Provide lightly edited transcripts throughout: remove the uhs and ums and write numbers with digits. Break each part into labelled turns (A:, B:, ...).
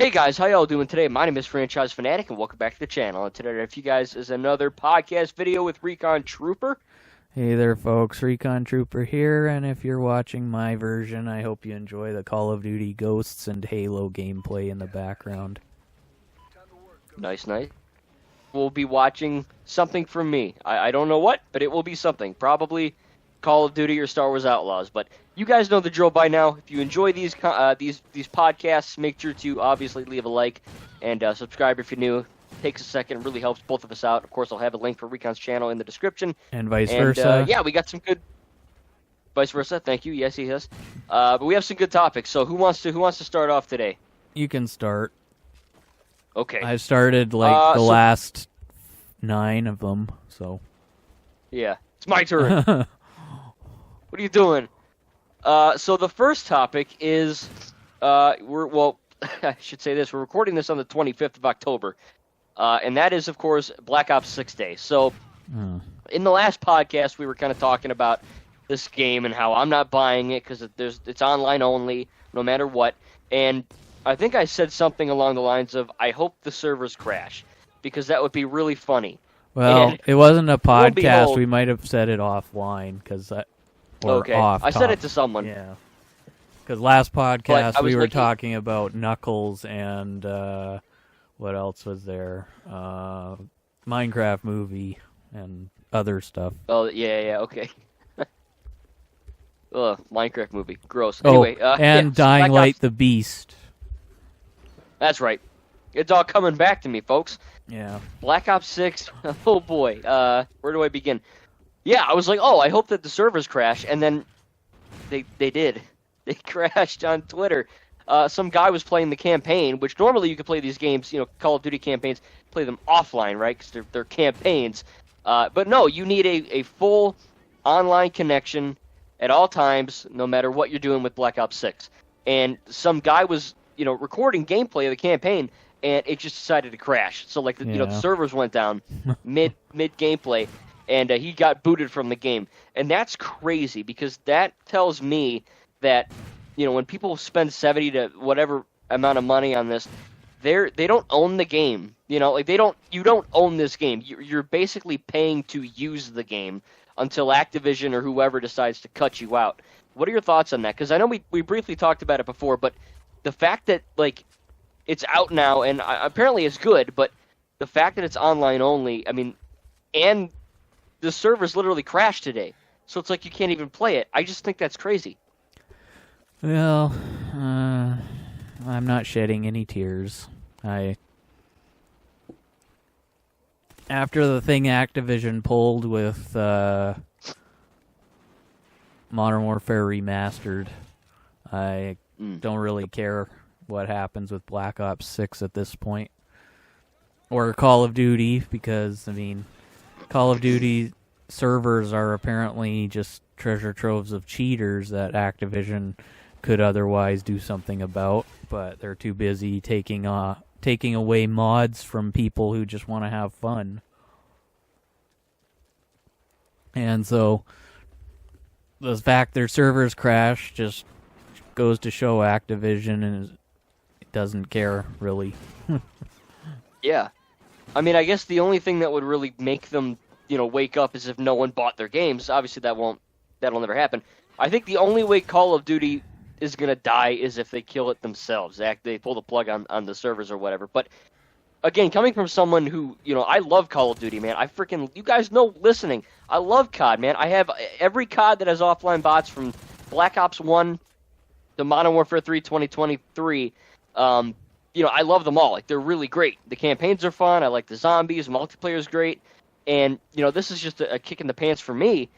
A: Hey guys, how y'all doing today? My name is Franchise Fanatic, and welcome back to the channel. And today, if you guys, is another podcast video with Recon Trooper.
B: Hey there, folks. Recon Trooper here, and if you're watching my version, I hope you enjoy the Call of Duty Ghosts and Halo gameplay in the background.
A: Nice. We'll be watching something from me. I don't know what, but it will be something. Probably Call of Duty or Star Wars Outlaws. But you guys know the drill by now. If you enjoy these podcasts, make sure to obviously leave a like and subscribe if you're new. Takes a second, really helps both of us out. Of course, I'll have a link for Recon's channel in the description.
B: And vice versa.
A: Yeah, we got some good. Vice versa. Thank you. Yes. But we have some good topics. So who wants to start off today?
B: You can start.
A: Okay.
B: I've started like the last 9 of them, so.
A: Yeah, it's my turn. What are you doing? So the first topic is I should say this. We're recording this on the 25th of October. And that is, of course, Black Ops 6 Day. So, in the last podcast, we were kind of talking about this game and how I'm not buying it because it's online only, no matter what. And I think I said something along the lines of, I hope the servers crash, because that would be really funny.
B: Well, it wasn't a podcast. We might have said it offline,
A: I said it to someone.
B: Yeah. Because last podcast, we were talking about Knuckles and... what else was there? Minecraft movie and other stuff.
A: Oh, yeah, okay. Ugh, Minecraft movie. Gross. Anyway,
B: and Dying Light the Beast.
A: That's right. It's all coming back to me, folks.
B: Yeah.
A: Black Ops 6, oh boy. Where do I begin? Yeah, I was like, oh, I hope that the servers crash, and then they did. They crashed on Twitter. Some guy was playing the campaign, which normally you could play these games, Call of Duty campaigns, play them offline, right? Because they're campaigns. But no, you need a full online connection at all times, no matter what you're doing with Black Ops 6. And some guy was, recording gameplay of the campaign, and it just decided to crash. So, the servers went down mid gameplay, and he got booted from the game. And that's crazy, because that tells me that when people spend 70 to whatever amount of money on this, they don't own the game. You don't own this game. You're basically paying to use the game until Activision or whoever decides to cut you out. What are your thoughts on that? Because I know we briefly talked about it before, but the fact that it's out now and apparently it's good, but the fact that it's online only, and the servers literally crashed today, so it's like you can't even play it. I just think that's crazy.
B: Well, I'm not shedding any tears. After the thing Activision pulled with Modern Warfare Remastered, I don't really care what happens with Black Ops 6 at this point. Or Call of Duty, because, Call of Duty servers are apparently just treasure troves of cheaters that Activision could otherwise do something about, but they're too busy taking away mods from people who just want to have fun. And so the fact their servers crash just goes to show Activision and it doesn't care, really.
A: Yeah. I guess the only thing that would really make them, wake up is if no one bought their games. Obviously that'll never happen. I think the only way Call of Duty is going to die is if they kill it themselves. They pull the plug on the servers or whatever. But, again, coming from someone who, I love Call of Duty, man. You guys know listening, I love COD, man. I have every COD that has offline bots from Black Ops 1 to Modern Warfare 3 2023. I love them all. They're really great. The campaigns are fun. I like the zombies. Multiplayer is great. And, this is just a kick in the pants for me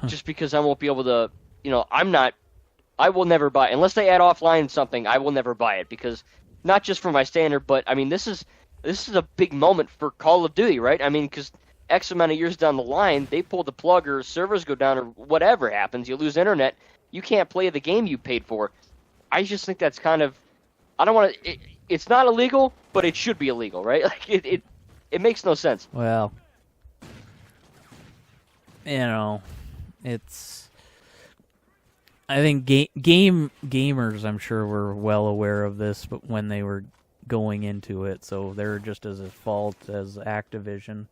A: just because I won't be able to, I will never buy it. Unless they add offline something, I will never buy it because not just for my standard, but this is a big moment for Call of Duty, right? Because X amount of years down the line, they pull the plug or servers go down or whatever happens, you lose internet, you can't play the game you paid for. I just think that's kind of, I don't want to. It's not illegal, but it should be illegal, right? It makes no sense.
B: Well, it's. I think gamers, I'm sure, were well aware of this, but when they were going into it, so they're just as at fault as Activision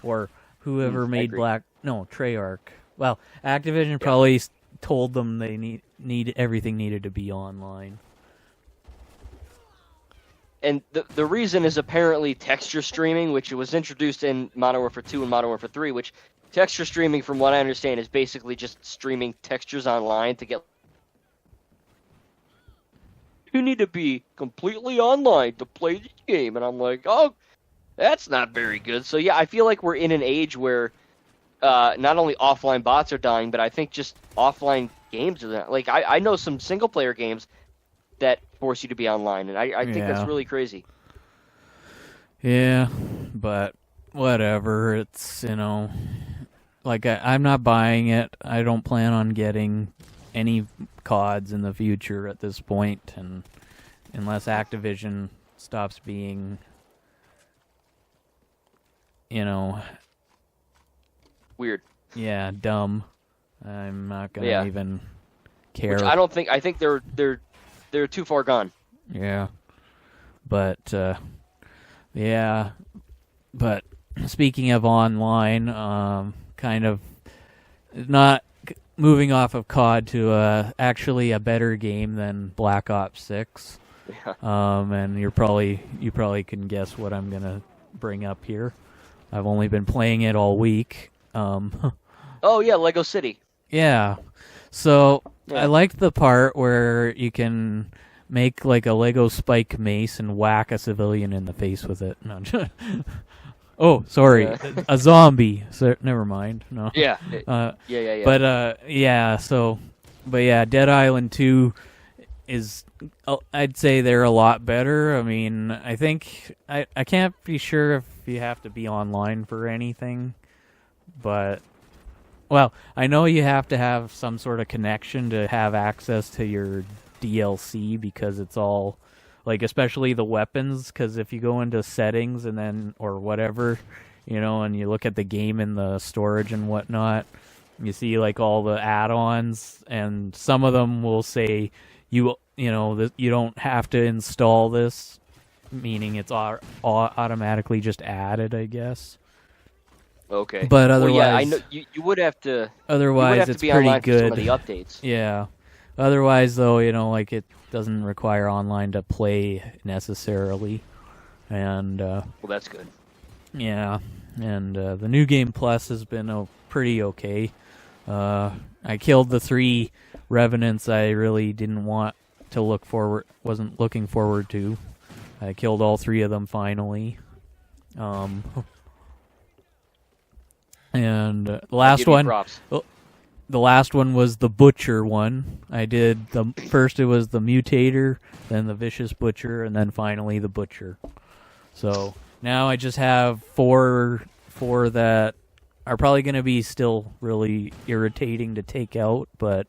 B: or whoever made Treyarch. Well, Activision probably told them they need everything needed to be online.
A: And the reason is apparently texture streaming, which was introduced in Modern Warfare 2 and Modern Warfare 3, which texture streaming, from what I understand, is basically just streaming textures online to get... You need to be completely online to play the game. And I'm like, oh, that's not very good. So yeah, I feel like we're in an age where not only offline bots are dying, but I think just offline games are dying. Like, I know some single-player games that force you to be online, and I think that's really crazy.
B: Yeah, but whatever. It's, you know, like I'm not buying it. I don't plan on getting any CODs in the future at this point, and unless Activision stops being, you know,
A: weird.
B: Yeah, dumb. I'm not gonna even care.
A: Which I think they're too far gone.
B: Yeah, but but speaking of online, kind of not moving off of COD to actually a better game than Black Ops 6.
A: Yeah.
B: And you probably can guess what I'm gonna bring up here. I've only been playing it all week.
A: Oh yeah, Lego City.
B: Yeah. So I liked the part where you can make like a Lego spike mace and whack a civilian in the face with it. No. Oh, sorry, a zombie. So never mind. No.
A: Yeah.
B: Yeah. But Dead Island 2 is, I'd say they're a lot better. I mean, I think I can't be sure if you have to be online for anything, but well, I know you have to have some sort of connection to have access to your DLC, because it's all, like, especially the weapons, because if you go into settings and then, or whatever, you know, and you look at the game and the storage and whatnot, you see like all the add-ons, and some of them will say you don't have to install this, meaning it's automatically just added, I guess.
A: Okay.
B: But otherwise,
A: I know you would have to.
B: Otherwise, it's pretty good.
A: For some of the updates.
B: Yeah. Otherwise, though, like it doesn't require online to play necessarily, and
A: well, that's good.
B: Yeah, and the new game plus has been pretty okay. I killed the 3 revenants I really didn't wasn't looking forward to. I killed all 3 of them finally. And the last one, the last one was the Butcher one. I did first it was the Mutator, then the Vicious Butcher, and then finally the Butcher. So now I just have 4 that are probably going to be still really irritating to take out, but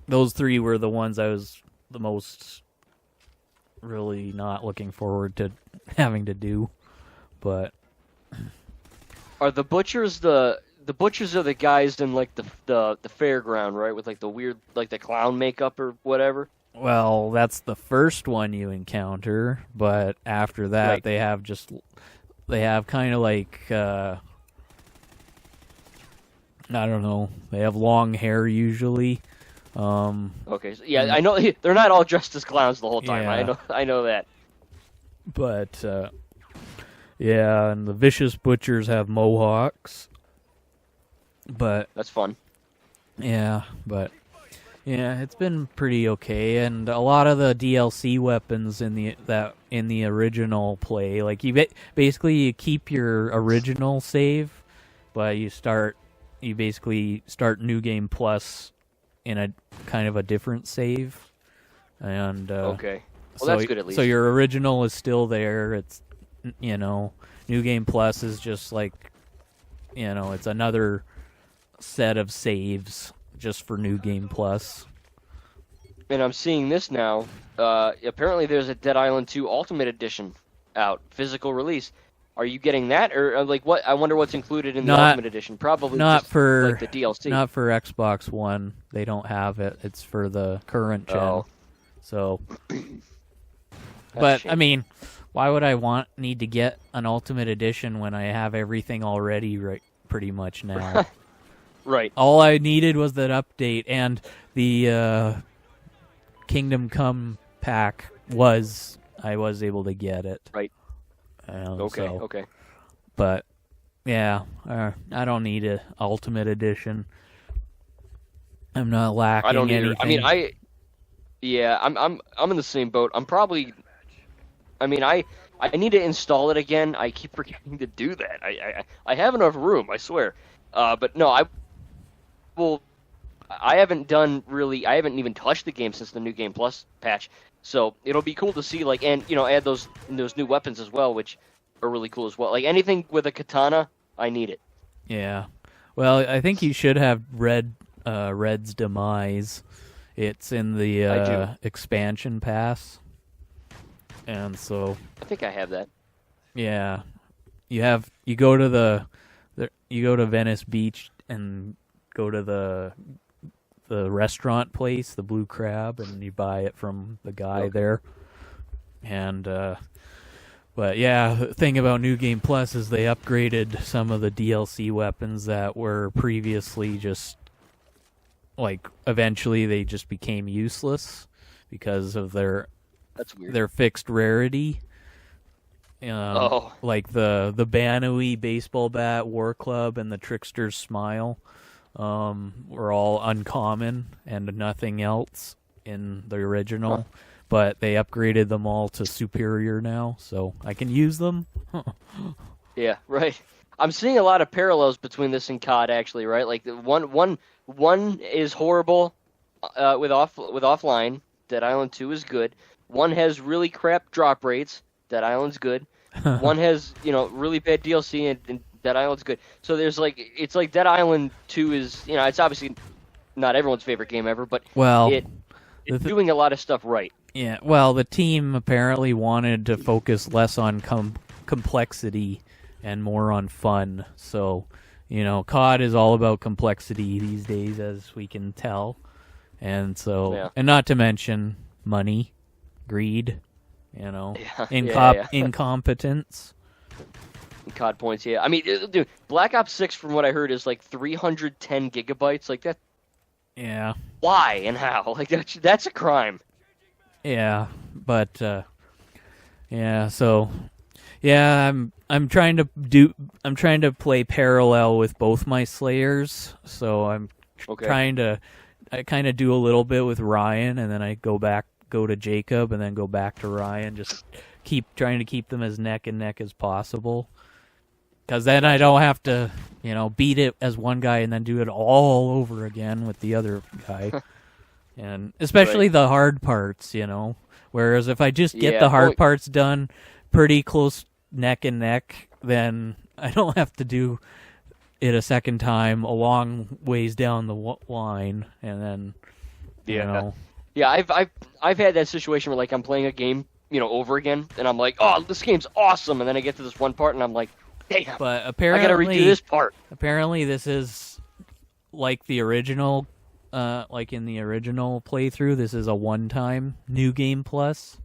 B: those 3 were the ones I was the most really not looking forward to having to do. But
A: are the Butchers the Butchers are the guys in like the fairground, right? With like the weird, like the clown makeup or whatever.
B: Well, that's the first one you encounter, but after that they have kind of like I don't know. They have long hair usually.
A: Okay, so, yeah, I know they're not all dressed as clowns the whole time.
B: Yeah.
A: I know that.
B: But yeah, and the Vicious Butchers have mohawks. But
A: that's fun.
B: Yeah, it's been pretty okay, and a lot of the DLC weapons in the original play, like you basically keep your original save, but you basically start New Game Plus in a kind of a different save, and
A: okay, well that's good at least.
B: So your original is still there. It's New Game Plus is just like it's another set of saves just for New Game Plus.
A: And I'm seeing this now. Apparently there's a Dead Island 2 Ultimate Edition out, physical release. Are you getting that, or like what? I wonder what's included in the Ultimate Edition. Probably
B: not
A: just
B: for
A: like the DLC.
B: Not for Xbox One. They don't have it. It's for the current gen.
A: Oh.
B: So, but I mean, why would I need to get an Ultimate Edition when I have everything already pretty much now?
A: Right.
B: All I needed was that update, and the Kingdom Come pack I was able to get it.
A: Right. Okay.
B: But yeah, I don't need an Ultimate Edition. I'm not lacking
A: I don't either.
B: anything.
A: I mean, I'm in the same boat. I'm probably. I mean, I need to install it again. I keep forgetting to do that. I have enough room, I swear. But no, I haven't even touched the game since the New Game Plus patch. So it'll be cool to see, like, and add those new weapons as well, which are really cool as well. Like anything with a katana, I need it.
B: Yeah. Well, I think you should have Red's Demise. It's in the expansion pass. And so
A: I think I have that.
B: Yeah. You go to Venice Beach and go to the restaurant place, the Blue Crab, and you buy it from the guy there. And but yeah, the thing about New Game Plus is they upgraded some of the DLC weapons that were previously just like eventually they just became useless because of their fixed rarity. Like the Banui baseball bat, War Club, and the Trickster's Smile were all uncommon and nothing else in the original. But they upgraded them all to superior now, so I can use them.
A: Yeah, right. I'm seeing a lot of parallels between this and COD, actually, right? Like one is horrible with offline. Dead Island 2 is good. One has really crap drop rates. Dead Island's good. One has really bad DLC and Dead Island's good. So it's like Dead Island 2 is it's obviously not everyone's favorite game ever, but it's doing a lot of stuff right.
B: Yeah, well, the team apparently wanted to focus less on complexity and more on fun. So, COD is all about complexity these days, as we can tell. And so, and not to mention money, greed, incompetence.
A: COD points, yeah. I mean, dude, Black Ops 6, from what I heard, is like 310 gigabytes. Like that.
B: Yeah.
A: Why and how? Like that's a crime.
B: Yeah, but so I'm trying to play parallel with both my Slayers. So I'm trying to kind of do a little bit with Ryan, and then I go to Jacob, and then go back to Ryan. Just trying to keep them as neck and neck as possible, because then I don't have to beat it as one guy and then do it all over again with the other guy. And especially the hard parts, Whereas if I just get the hard parts done pretty close neck and neck, then I don't have to do it a second time a long ways down the line, and then
A: Yeah, I've had that situation where like I'm playing a game, over again, and I'm like, oh, this game's awesome, and then I get to this one part, and I'm like, damn,
B: but apparently
A: I gotta redo this part.
B: Apparently, this is like the original. Like in the original playthrough, this is a one-time New Game Plus,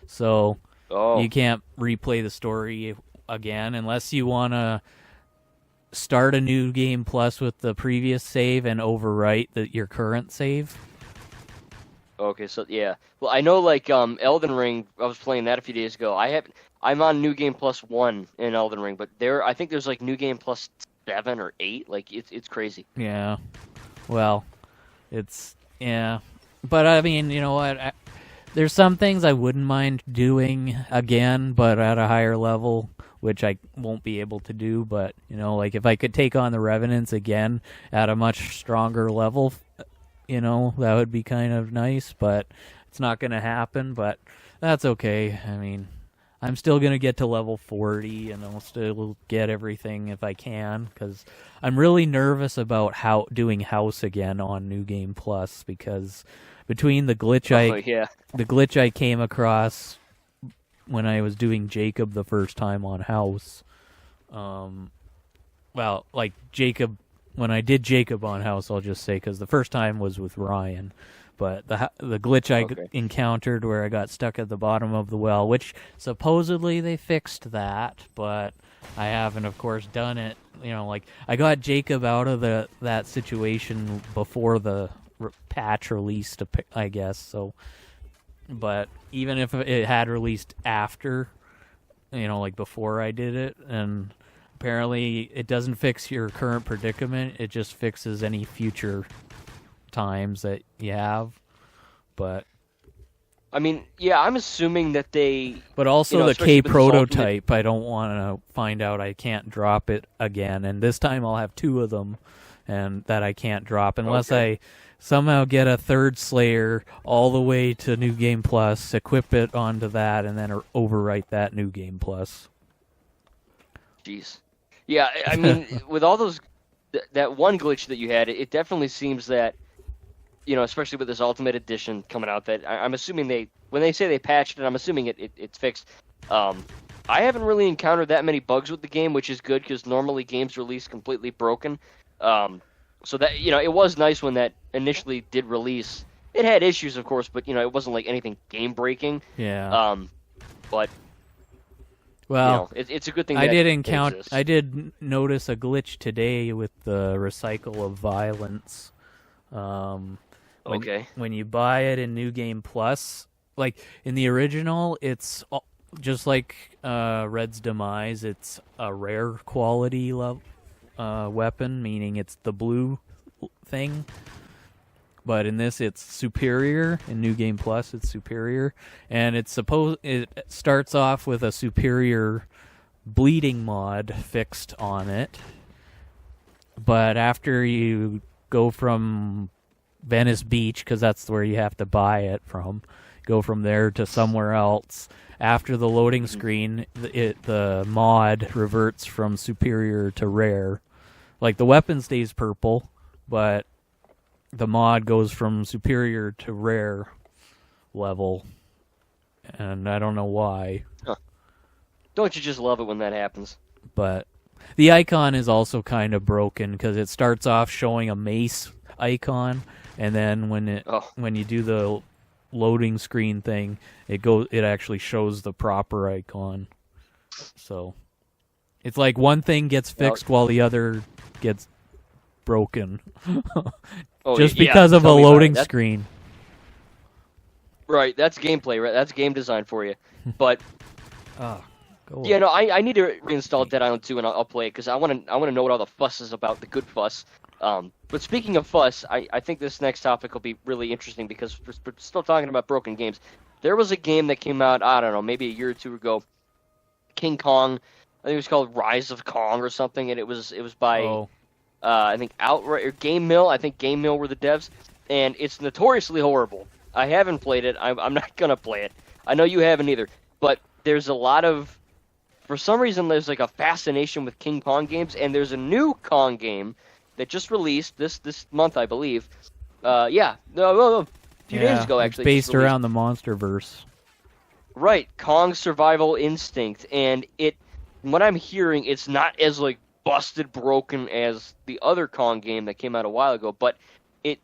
B: so you can't replay the story again unless you want to start a New Game Plus with the previous save and overwrite your current save.
A: Okay, so yeah, well, I know like Elden Ring. I was playing that a few days ago. I'm on New Game Plus 1 in Elden Ring, but I think there's like New Game Plus 7 or 8. Like it's crazy.
B: Yeah, well. But I mean, you know what? There's some things I wouldn't mind doing again, but at a higher level, which I won't be able to do. But like if I could take on the Revenants again at a much stronger level, that would be kind of nice. But it's not going to happen. But that's okay. I mean, I'm still going to get to level 40, and I'll still get everything if I can, because I'm really nervous about doing house again on New Game Plus, because between the glitch I came across when I was doing Jacob the first time on house, like Jacob, when I did Jacob on house, I'll just say, because the first time was with Ryan, But the glitch I encountered where I got stuck at the bottom of the well, which supposedly they fixed that, but I haven't, of course, done it. You know, like I got Jacob out of that situation before the patch released, I guess. So, but even if it had released after, you know, like before I did it, and apparently it doesn't fix your current predicament. It just fixes any future times that you have. But
A: I mean, yeah, I'm assuming that they...
B: But also,
A: you know,
B: the K prototype,
A: ultimate...
B: I don't want to find out I can't drop it again. And this time I'll have 2 of them and that I can't drop unless I somehow get a third Slayer all the way to New Game Plus, equip it onto that, and then overwrite that New Game Plus.
A: Jeez. Yeah, I mean, with all those... that one glitch that you had, it definitely seems that, you know, especially with this Ultimate Edition coming out, that I'm assuming when they say they patched it, I'm assuming it's fixed. I haven't really encountered that many bugs with the game, which is good because normally games release completely broken. So that, you know, it was nice when that initially did release. It had issues, of course, but, you know, it wasn't like anything game breaking.
B: Yeah.
A: But
B: well,
A: you know, it's a good thing.
B: I did notice a glitch today with the recycle of violence. When you buy it in New Game Plus, like in the original, it's just like Red's Demise. It's a rare quality weapon, meaning it's the blue thing. But in this, it's superior. In New Game Plus, it's superior, and it starts off with a superior bleeding mod fixed on it. But after you go from Venice Beach, because that's where you have to buy it from, go from there to somewhere else. After the loading screen, the mod reverts from superior to rare. Like the weapon stays purple, but the mod goes from superior to rare level, and I don't know why.
A: Huh. Don't you just love it when that happens?
B: But the icon is also kind of broken because it starts off showing a mace icon, and then when you do the loading screen thing, it actually shows the proper icon. So it's like one thing gets fixed while the other gets broken. Just because of a loading screen.
A: Right, that's gameplay, right? That's game design for you. But yeah, no, I need to reinstall Dead Island 2 and I'll play it because I want to know what all the fuss is about, the good fuss. But speaking of fuss, I think this next topic will be really interesting because we're still talking about broken games. There was a game that came out, I don't know, maybe a year or two ago, King Kong. I think it was called Rise of Kong or something, and it was by I think Outright or Game Mill. I think Game Mill were the devs, and it's notoriously horrible. I haven't played it. I'm not gonna play it. I know you haven't either. But there's a lot of, for some reason, there's like a fascination with King Kong games, and there's a new Kong game that just released this month, I believe. A few days ago, actually.
B: It's based around the MonsterVerse.
A: Right, Kong Survival Instinct, and from what I'm hearing, it's not as like busted broken as the other Kong game that came out a while ago, but it,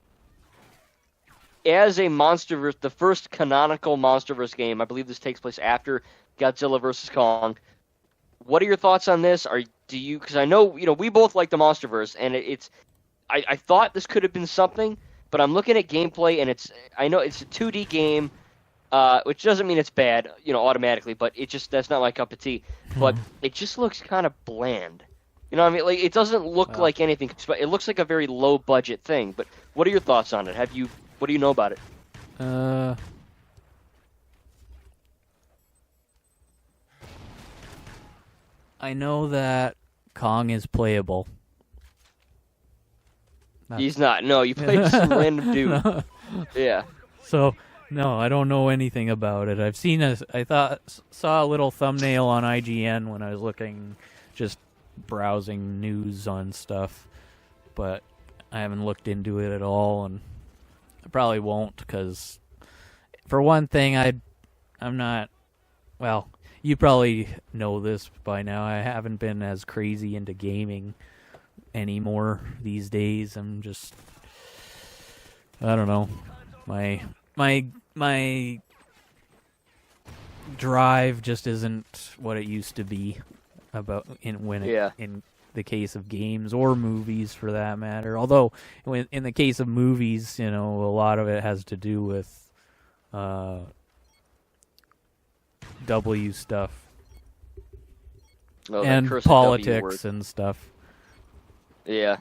A: as a MonsterVerse, the first canonical MonsterVerse game, I believe this takes place after Godzilla vs. Kong. What are your thoughts on this? Because I know, we both like the MonsterVerse, and I thought this could have been something, but I'm looking at gameplay, and I know it's a 2D game, which doesn't mean it's bad, automatically, but that's not my cup of tea. But it just looks kind of bland. You know what I mean? Like, it doesn't look like anything. It looks like a very low-budget thing. But what are your thoughts on it? What do you know about it?
B: I know that Kong is playable.
A: He's not. No, you played some random dude. No. Yeah.
B: So, no, I don't know anything about it. I've seen saw a little thumbnail on IGN when I was looking, just browsing news on stuff, but I haven't looked into it at all, and I probably won't because, for one thing, I'm not. Well, you probably know this by now. I haven't been as crazy into gaming anymore these days. I'm just, I don't know. my drive just isn't what it used to be in the case of games or movies for that matter. Although in the case of movies, a lot of it has to do with W stuff and politics and stuff.
A: Yeah.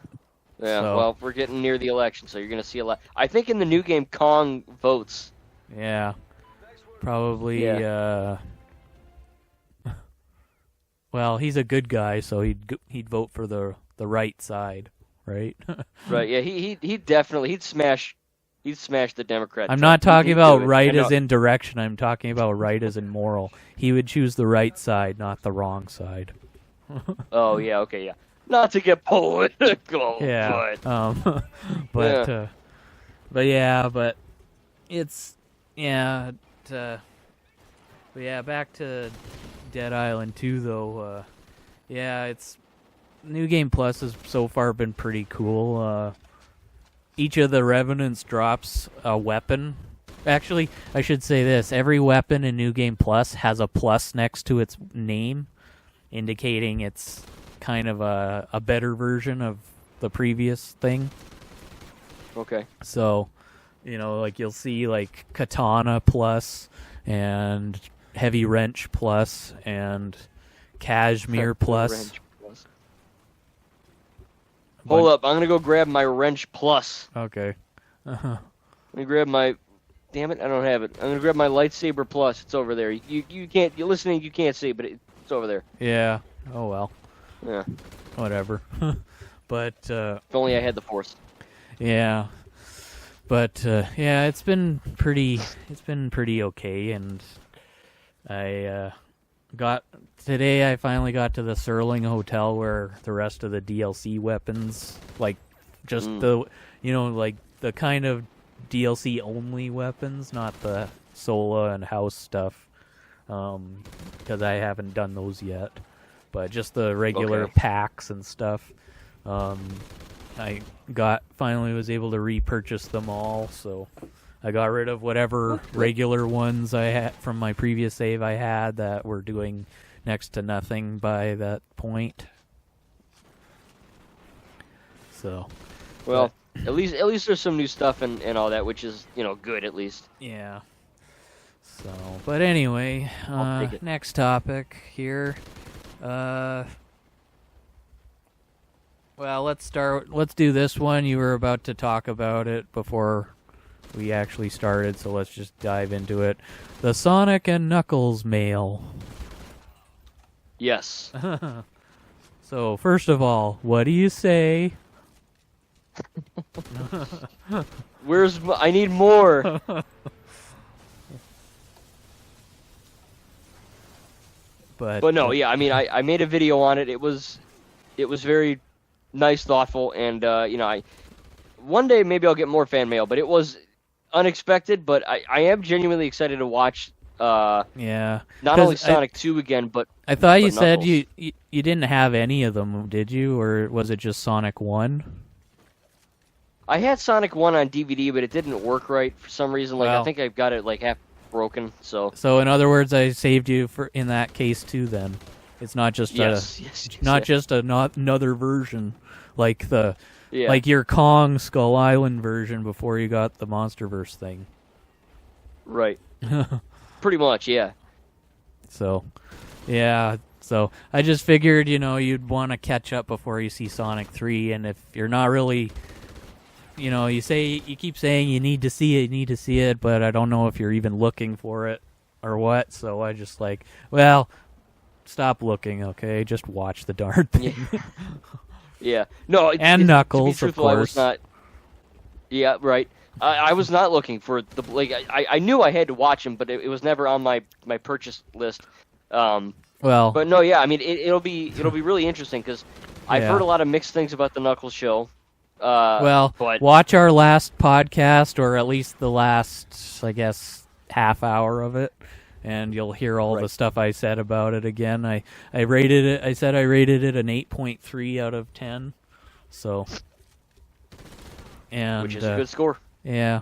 A: Yeah,
B: So,
A: well, we're getting near the election, so you're going to see a lot. I think in the new game, Kong votes.
B: yeah, probably.
A: Yeah.
B: Well, he's a good guy, so he'd vote for the right side, right?
A: Right. Yeah. He'd definitely smash the Democrat.
B: I'm
A: Trump.
B: not talking
A: He'd
B: about
A: do it.
B: right as in direction. I'm talking about right as in moral. He would choose the right side, not the wrong side.
A: Oh yeah. Okay. Yeah. Not to get political.
B: Yeah.
A: But
B: But it's but yeah, back to Dead Island 2 though. It's New Game Plus has so far been pretty cool. Each of the Revenants drops a weapon. Actually, I should say this. Every weapon in New Game Plus has a plus next to its name, indicating it's kind of a better version of the previous thing.
A: okay.
B: So, like you'll see like Katana Plus and Heavy Wrench Plus and Cashmere Plus.
A: Wrench plus. Hold up, I'm gonna go grab my Wrench Plus.
B: Okay.
A: Let me grab my. Damn it, I don't have it. I'm gonna grab my Lightsaber Plus. It's over there. You can't. You're listening. You can't see, but it's over there.
B: Yeah. Oh well.
A: Yeah.
B: Whatever. But
A: If only I had the Force.
B: yeah. But it's been pretty okay, and I today I finally got to the Serling Hotel where the rest of the DLC weapons, like just the like the kind of DLC only weapons, not the Sola and House stuff, because I haven't done those yet. But just the regular packs and stuff. I finally was able to repurchase them all, so I got rid of whatever regular ones I had from my previous save I had that were doing next to nothing by that point. So,
A: well, at least there's some new stuff and all that, which is good at least.
B: Yeah. So, but anyway, next topic here. Well, let's do this one. You were about to talk about it before we actually started, so let's just dive into it. The Sonic and Knuckles mail.
A: Yes.
B: So, first of all, what do you say?
A: I need more. But no, yeah, I mean, I made a video on it. It was very nice, thoughtful, and one day maybe I'll get more fan mail. But it was unexpected. But I am genuinely excited to watch.
B: Yeah.
A: Not only Sonic 2 again, but
B: I thought you
A: but
B: said
A: Knuckles.
B: you didn't have any of them, did you, or was it just Sonic 1?
A: I had Sonic 1 on DVD, but it didn't work right for some reason. Like
B: Well.
A: I think I've got it like half broken. So
B: So in other words, I saved you for in that case too. Then it's not just
A: yes,
B: just another version like
A: yeah.
B: like your Kong Skull Island version before you got the MonsterVerse thing.
A: Right. Pretty much, yeah.
B: So, yeah. So I just figured, you'd want to catch up before you see Sonic 3, and if you're not really, you keep saying you need to see it, but I don't know if you're even looking for it or what. So I just stop looking, okay? Just watch the darn thing.
A: Yeah. Yeah. No,
B: and Knuckles,
A: to be truthful,
B: of course.
A: I was not. Yeah, right. I was not looking for I knew I had to watch him, but it was never on my purchase list.
B: Well,
A: but no, yeah. I mean, it'll be really interesting because I've heard a lot of mixed things about the Knuckles show. But
B: watch our last podcast, or at least the last, I guess, half hour of it, and you'll hear all the stuff I said about it again. I rated it. I said I rated it an 8.3 out of 10. So, and
A: which is a good score.
B: Yeah,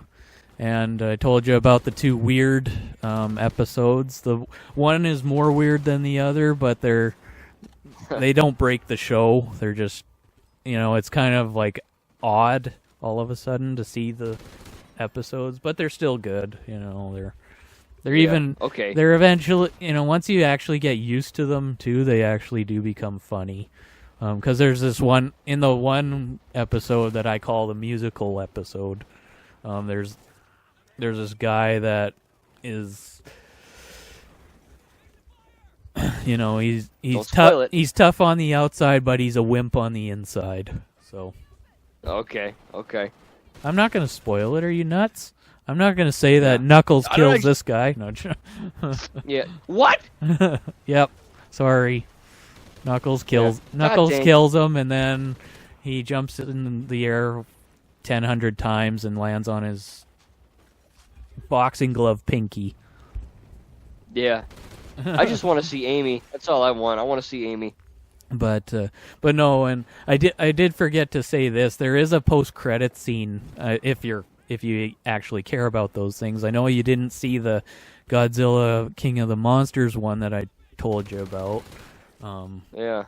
B: and I told you about the 2 weird episodes. The one is more weird than the other, but they don't break the show. They're just, it's kind of like odd all of a sudden to see the episodes, but they're still good. They're even
A: okay.
B: They're eventually, once you actually get used to them too, they actually do become funny. Because there's this one in the one episode that I call the musical episode. There's this guy that is, he's tough. He's tough on the outside, but he's a wimp on the inside. So.
A: Okay.
B: I'm not gonna spoil it. Are you nuts? I'm not gonna say that Knuckles kills this guy. No.
A: Yeah. What?
B: Yep. Sorry. Knuckles kills him, and then he jumps in the air 100 times and lands on his boxing glove pinky.
A: Yeah. I just want to see Amy. That's all I want. I want to see Amy.
B: But no, and I did forget to say this. There is a post-credit scene if you actually care about those things. I know you didn't see the Godzilla King of the Monsters one that I told you about.
A: Yeah.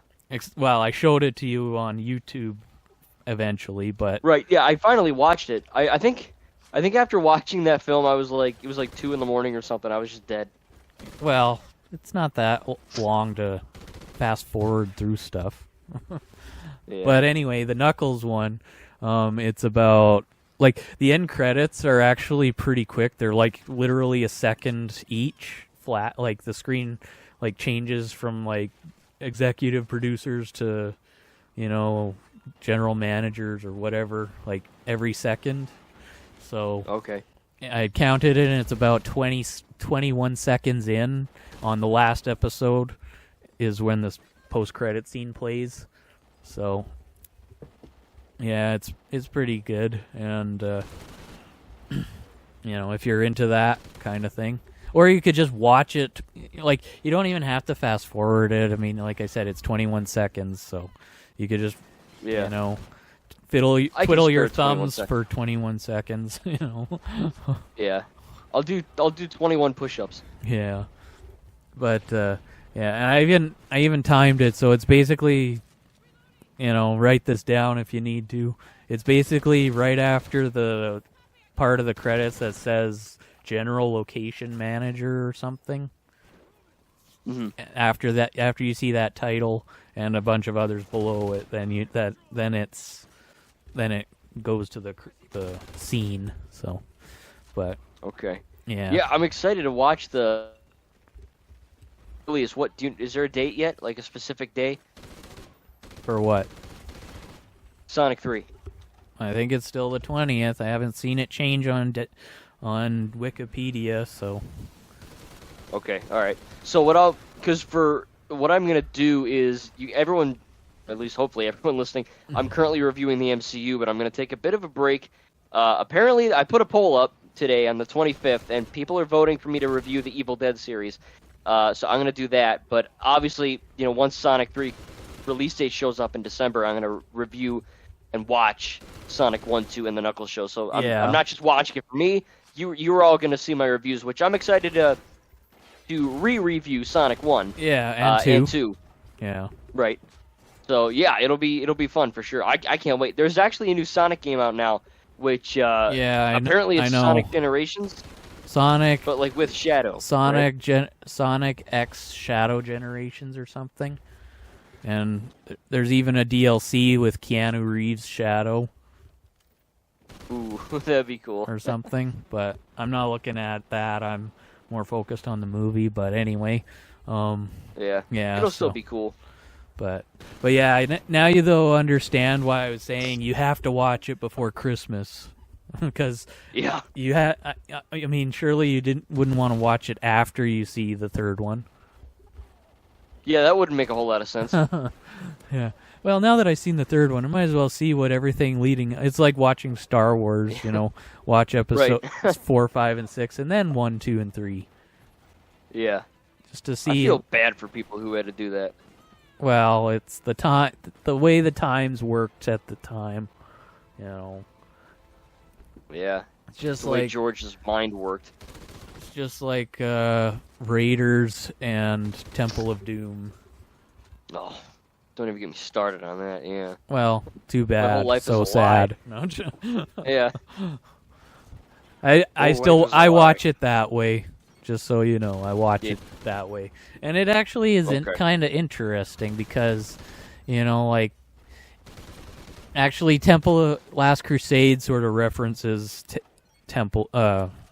B: Well, I showed it to you on YouTube eventually, but
A: right. Yeah, I finally watched it. I think after watching that film, I was like, it was like 2 a.m. or something. I was just dead.
B: Well, it's not that long to fast forward through stuff.
A: Yeah.
B: But anyway, the Knuckles one, it's about, like, the end credits are actually pretty quick. They're like literally a second each flat. Like the screen like changes from like executive producers to, general managers or whatever, like every second. So
A: okay.
B: I counted it, and it's about 21 seconds in on the last episode is when this post-credit scene plays. So, yeah, it's pretty good, and if you're into that kind of thing, or you could just watch it. Like, you don't even have to fast forward it. I mean, like I said, it's 21 seconds, so you could just twiddle your thumbs for 21 seconds.
A: Yeah, I'll do 21 push-ups.
B: Yeah, but and I even timed it, so it's basically, write this down if you need to. It's basically right after the part of the credits that says General Location Manager or something.
A: Mm-hmm.
B: After you see that title and a bunch of others below it, then it goes to the scene. So, but
A: okay.
B: Yeah,
A: I'm excited to watch the release. Is there a date yet? Like a specific day?
B: For what?
A: Sonic 3.
B: I think it's still the 20th. I haven't seen it change on Wikipedia, so.
A: Okay, all right. So because for what I'm gonna do is everyone, at least hopefully everyone listening, I'm currently reviewing the MCU, but I'm gonna take a bit of a break. Apparently, I put a poll up today on the 25th, and people are voting for me to review the Evil Dead series. So I'm gonna do that. But obviously, once Sonic 3 release date shows up in December, I'm gonna review and watch Sonic 1, 2, and the Knuckles show. So I'm not just watching it for me. You're all gonna see my reviews, which I'm excited to re-review Sonic 1.
B: Yeah,
A: and 2.
B: Yeah.
A: Right. So yeah, it'll be fun for sure. I can't wait. There's actually a new Sonic game out now, which apparently it's Sonic Generations.
B: Sonic,
A: but like with Shadow.
B: Sonic
A: right?
B: Sonic X Shadow Generations or something. And there's even a DLC with Keanu Reeves' Shadow.
A: Ooh, that'd be cool.
B: Or something, but I'm not looking at that. I'm more focused on the movie, but anyway.
A: Yeah, it'll still be cool.
B: But yeah, now you understand why I was saying you have to watch it before Christmas. Because you had, I mean, surely you wouldn't want to watch it after you see the third one.
A: Yeah, that wouldn't make a whole lot of sense.
B: Yeah. Well, now that I've seen the third one, I might as well see what everything leading. It's like watching Star Wars, watch episodes 4, 5, and 6, and then 1, 2, and 3.
A: Yeah.
B: Just to see.
A: I feel bad for people who had to do that.
B: Well, it's the way the times worked at the time,
A: Yeah.
B: It's just
A: the way
B: like
A: George's mind worked.
B: It's just like Raiders and Temple of Doom.
A: Oh, don't even get me started on that. Yeah.
B: Well, too
A: My whole
B: bad.
A: life
B: So
A: is a
B: sad.
A: lie.
B: No,
A: Yeah.
B: I watch it that way. Just so you know, I watch it that way, and it actually is kind of interesting because, you know, like actually, Temple of Last Crusade sort of references Temple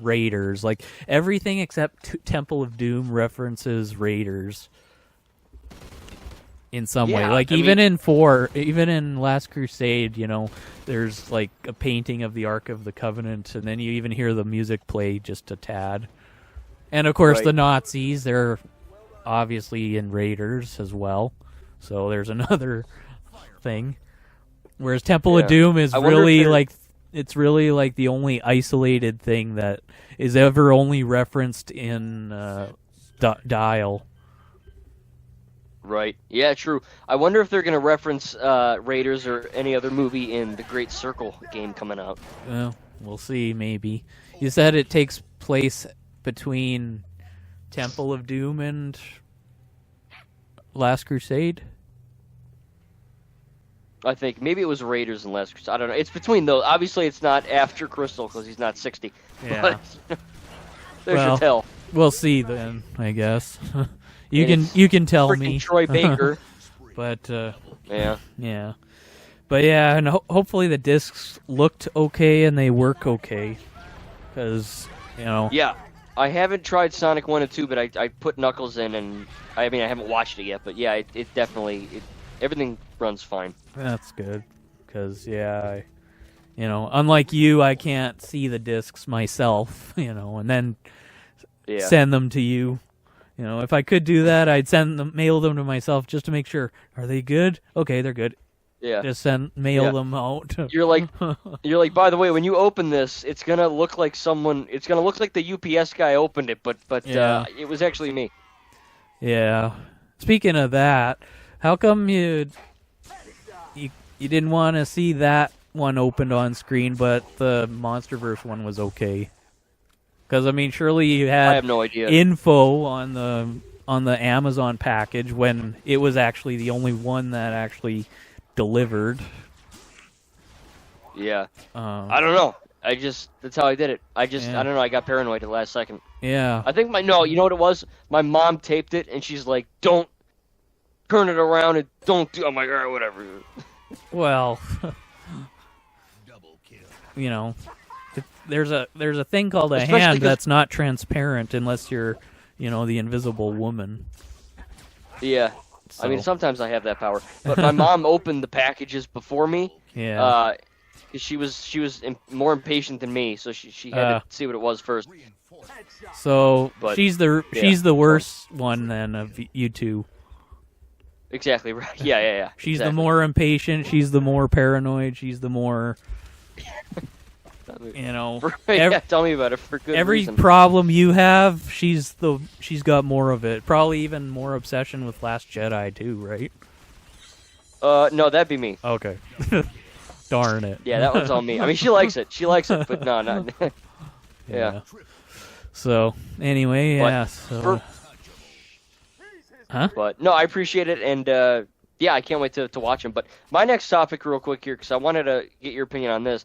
B: Raiders. Like everything except Temple of Doom references Raiders in some way. Like even in Last Crusade, you know, there's like a painting of the Ark of the Covenant, and then you even hear the music play just a tad. And of course, the Nazis, they're obviously in Raiders as well. So there's another thing. Whereas Temple of Doom is really like, it's really like the only isolated thing that is ever only referenced in Dial.
A: Right. Yeah, true. I wonder if they're going to reference Raiders or any other movie in the Great Circle game coming out.
B: Well, we'll see, maybe. You said it takes place between Temple of Doom and Last Crusade?
A: I think maybe it was Raiders and Last Crusade. I don't know. It's between those. Obviously, it's not after Crystal because he's not 60.
B: Yeah.
A: But there's your tell.
B: We'll see then, I guess. You can tell me.
A: Troy Baker.
B: But
A: yeah.
B: But yeah, and hopefully the discs looked okay and they work okay, because you know.
A: Yeah. I haven't tried Sonic 1 and 2, but I put Knuckles in, and I haven't watched it yet, but yeah, it definitely, everything runs fine.
B: That's good, because, yeah, unlike you, I can't see the discs myself, and then send them to you. If I could do that, I'd mail them to myself just to make sure. Are they good? Okay, they're good.
A: Yeah.
B: Just mail them out.
A: You're like, by the way, when you open this, it's gonna look like the UPS guy opened it, but it was actually me.
B: Yeah. Speaking of that, how come you didn't want to see that one opened on screen, but the MonsterVerse one was okay? Because surely you had
A: I have no idea.
B: Info on the Amazon package when it was actually the only one that actually delivered.
A: Yeah. I don't know. That's how I did it. I don't know. I got paranoid at the last second.
B: Yeah.
A: I think you know what it was? My mom taped it, and she's like, "Don't turn it around and don't do." I'm like, all right, whatever.
B: Well, there's a thing called a hand that's not transparent unless you're, the invisible woman.
A: Yeah. So. Sometimes I have that power. But my mom opened the packages before me.
B: Yeah.
A: Because she was more impatient than me, so she had to see what it was first.
B: So she's the worst one then of you two.
A: Exactly right. Yeah.
B: She's the more impatient. She's the more paranoid. She's the more.
A: Tell me about it for good
B: every
A: reason.
B: problem you have, she's got more of it. Probably even more obsession with Last Jedi too, right?
A: No, that'd be me.
B: Okay. Darn it.
A: Yeah, that one's on me. She likes it. She likes it, but no, not. Yeah.
B: So anyway, yeah.
A: But no, I appreciate it, and I can't wait to watch them. But my next topic, real quick here, because I wanted to get your opinion on this.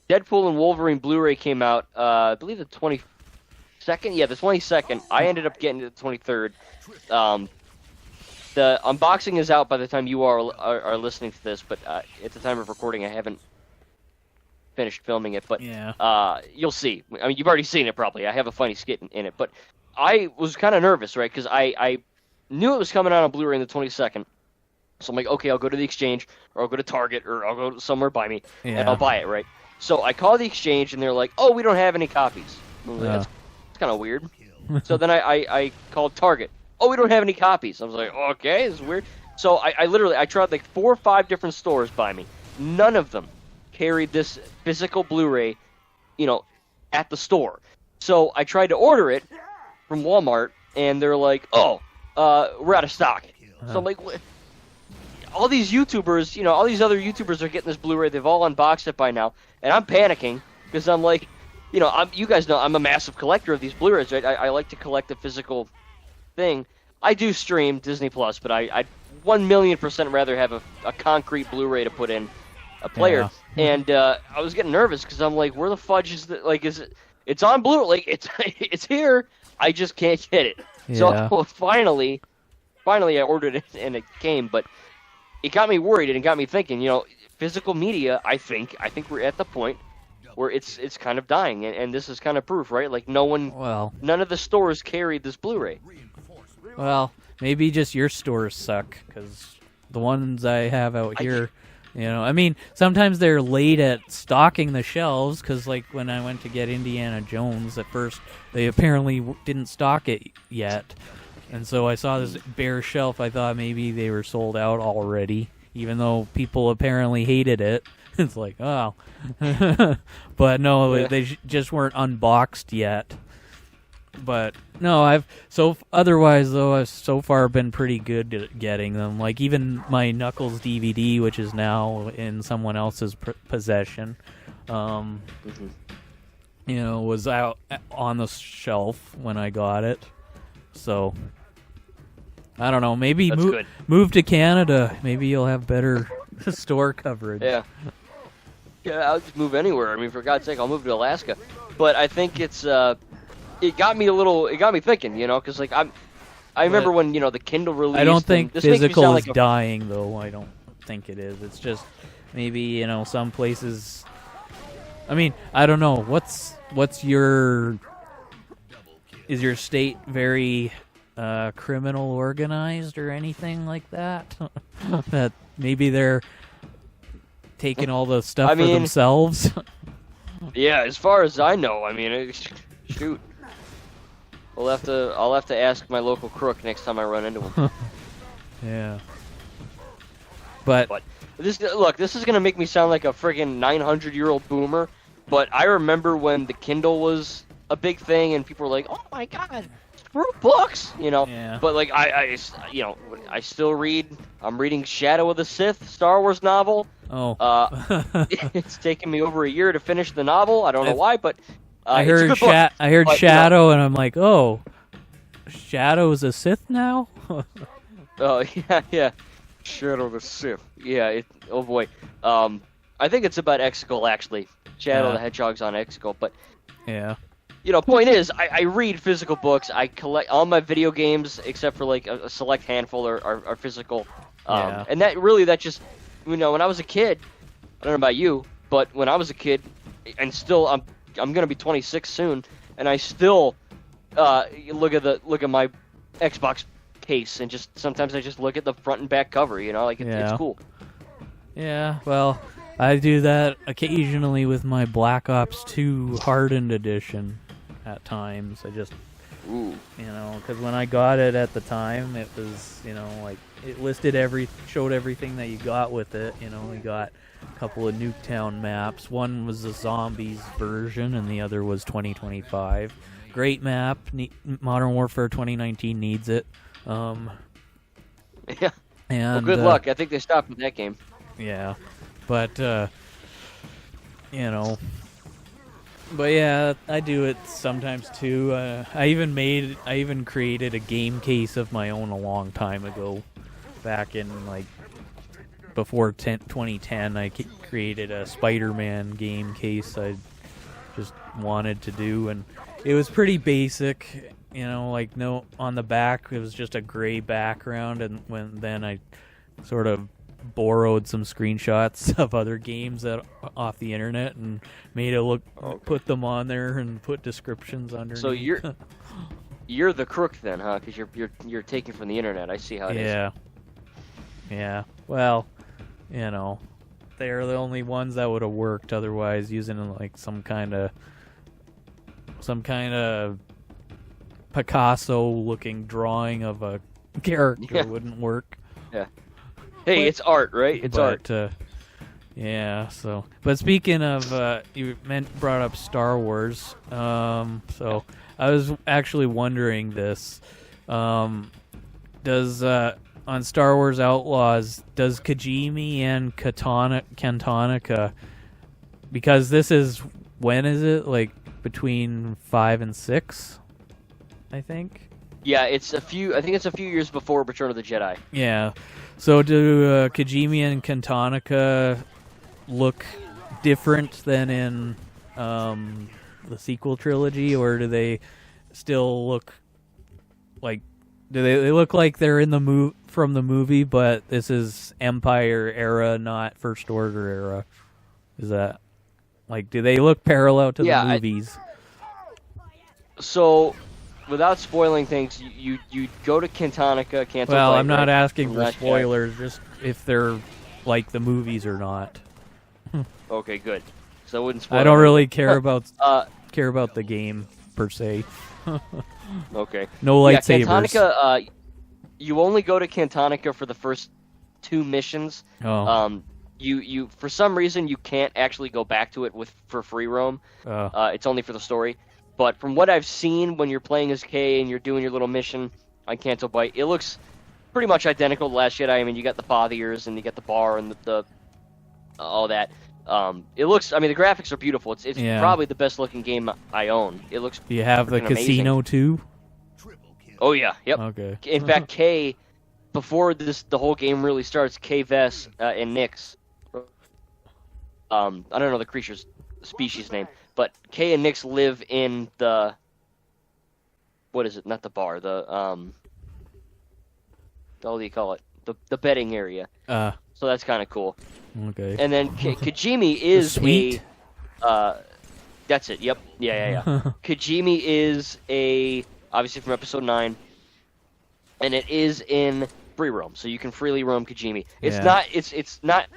A: Deadpool and Wolverine Blu-ray came out, I believe the 22nd? Yeah, the 22nd. I ended up getting it the 23rd. The unboxing is out by the time you are listening to this, but at the time of recording, I haven't finished filming it. But you'll see. You've already seen it probably. I have a funny skit in it. But I was kind of nervous, right, because I knew it was coming out on Blu-ray on the 22nd. So I'm like, okay, I'll go to the Exchange, or I'll go to Target, or I'll go somewhere by me, and I'll buy it, right? So I call the Exchange, and they're like, oh, we don't have any copies. Like, that's kind of weird. So then I called Target. Oh, we don't have any copies. I was like, okay, this is weird. So I tried like 4 or 5 different stores by me. None of them carried this physical Blu-ray, at the store. So I tried to order it from Walmart, and they're like, oh, we're out of stock. So I'm like, what? All these YouTubers, all these other YouTubers are getting this Blu-ray. They've all unboxed it by now, and I'm panicking. because I'm like, you guys know I'm a massive collector of these Blu-rays, right? I like to collect the physical thing. I do stream Disney Plus, but I'd 1,000,000% rather have a concrete Blu-ray to put in a player.
B: Yeah.
A: And I was getting nervous because I'm like, where the fudge is the, like, is it? It's on Blu-ray, like it's here. I just can't get it.
B: Yeah.
A: So finally, I ordered it and it came, but it got me worried and it got me thinking. Physical media. I think we're at the point where it's kind of dying, and this is kind of proof, right? Like none of the stores carried this Blu-ray.
B: Well, maybe just your stores suck, because the ones I have out here, I mean, sometimes they're late at stocking the shelves, because like when I went to get Indiana Jones at first, they apparently didn't stock it yet, and so I saw this bare shelf. I thought maybe they were sold out already, even though people apparently hated it. It's like, oh. But no, they just weren't unboxed yet. But no, otherwise though, I've so far been pretty good at getting them. Like even my Knuckles DVD, which is now in someone else's possession, was out on the shelf when I got it. So I don't know. Maybe move to Canada. Maybe you'll have better store coverage.
A: Yeah, I'll just move anywhere. I mean, for God's sake, I'll move to Alaska. But I think it's it got me thinking, because like I remember when the Kindle released.
B: I don't think physical is dying, though. I don't think it is. It's just maybe some places. I mean, I don't know. What's your is your state very criminal organized or anything like that? That maybe they're taking all the stuff for themselves.
A: Yeah, as far as I know, I mean, shoot. I'll have to ask my local crook next time I run into him.
B: Yeah. But
A: this is gonna make me sound like a friggin' 900-year-old boomer. But I remember when the Kindle was a big thing, and people were like, "Oh my God, screw books,"
B: Yeah.
A: But like I still read. I'm reading Shadow of the Sith, Star Wars novel.
B: Oh.
A: It's taken me over a year to finish the novel. I don't know why, but.
B: I heard Shadow, and I'm like, oh, Shadow's a Sith now?
A: Oh, yeah. Shadow the Sith. Yeah, oh boy. I think it's about Exegol, actually. Shadow the Hedgehog's on Exegol, but...
B: Yeah.
A: Point is, I read physical books. I collect all my video games, except for, like, a select handful are physical. And that just... when I was a kid, I don't know about you, but when I was a kid, and still, I'm gonna be 26 soon, and I still look at my Xbox case, and just sometimes I just look at the front and back cover. It's cool.
B: Yeah, well, I do that occasionally with my Black Ops 2 Hardened Edition. At times, I just, because when I got it at the time, it was, like it showed everything that you got with it. You got a couple of Nuketown maps. One was the Zombies version, and the other was 2025. Great map. Modern Warfare 2019 needs it.
A: Yeah.
B: And
A: good luck. I think they stopped with that game.
B: Yeah, but But yeah, I do it sometimes too. I even created a game case of my own a long time ago, back in like before 2010. I created a Spider-Man game case I just wanted to do, and it was pretty basic. On the back it was just a gray background, and then I sort of borrowed some screenshots of other games off the internet and made it put them on there and put descriptions underneath.
A: So you're the crook then, huh? Because you're taking from the internet. I see how it is.
B: Yeah. Well, they're the only ones that would have worked. Otherwise, using like some kind of Picasso-looking drawing of a character wouldn't work.
A: Yeah. Hey, it's art, right? It's art.
B: Yeah, so... But speaking of... you brought up Star Wars. So I was actually wondering this. Does... on Star Wars Outlaws, does Kajimi and Cantonica... Because this is when is it? Like between 5 and 6, I think.
A: Yeah, it's a few. I think it's a few years before Return of the Jedi.
B: Yeah. So do Kojima and Kantanaka look different than in the sequel trilogy, or do they still look like? Do they look like they're in the from the movie, but this is Empire era, not First Order era? Is that like? Do they look parallel to the movies?
A: So, without spoiling things, you go to Kantanaka.
B: Well, I'm not asking for spoilers, just if they're like the movies or not.
A: Okay, good. So I wouldn't spoil.
B: I don't really care about the game per se.
A: Okay.
B: No lightsabers.
A: Yeah, Kantanaka, you only go to Kantanaka for the first 2 missions.
B: Oh.
A: You for some reason you can't actually go back to it for free roam. It's only for the story. But from what I've seen, when you're playing as Kay and you're doing your little mission on Canto Bight, it looks pretty much identical to Last Jedi. I mean, you got the father ears and you got the bar and the all that. It looks. I mean, the graphics are beautiful. It's probably the best looking game I own. It looks.
B: Do you have the casino
A: amazing.
B: Too?
A: Oh yeah. Yep.
B: Okay.
A: In fact, Kay, before the whole game really starts, Kay Vess and Nyx. I don't know the creature's species name, but Kay and Nyx live in the. What is it? Not the bar. The What do you call it? The betting area. So that's kind of cool.
B: Okay.
A: And then Kajimi is
B: Sweet.
A: That's it. Yep. Yeah. Kajimi is obviously from episode 9, and it is in free roam, so you can freely roam Kajimi. It's not. It's not.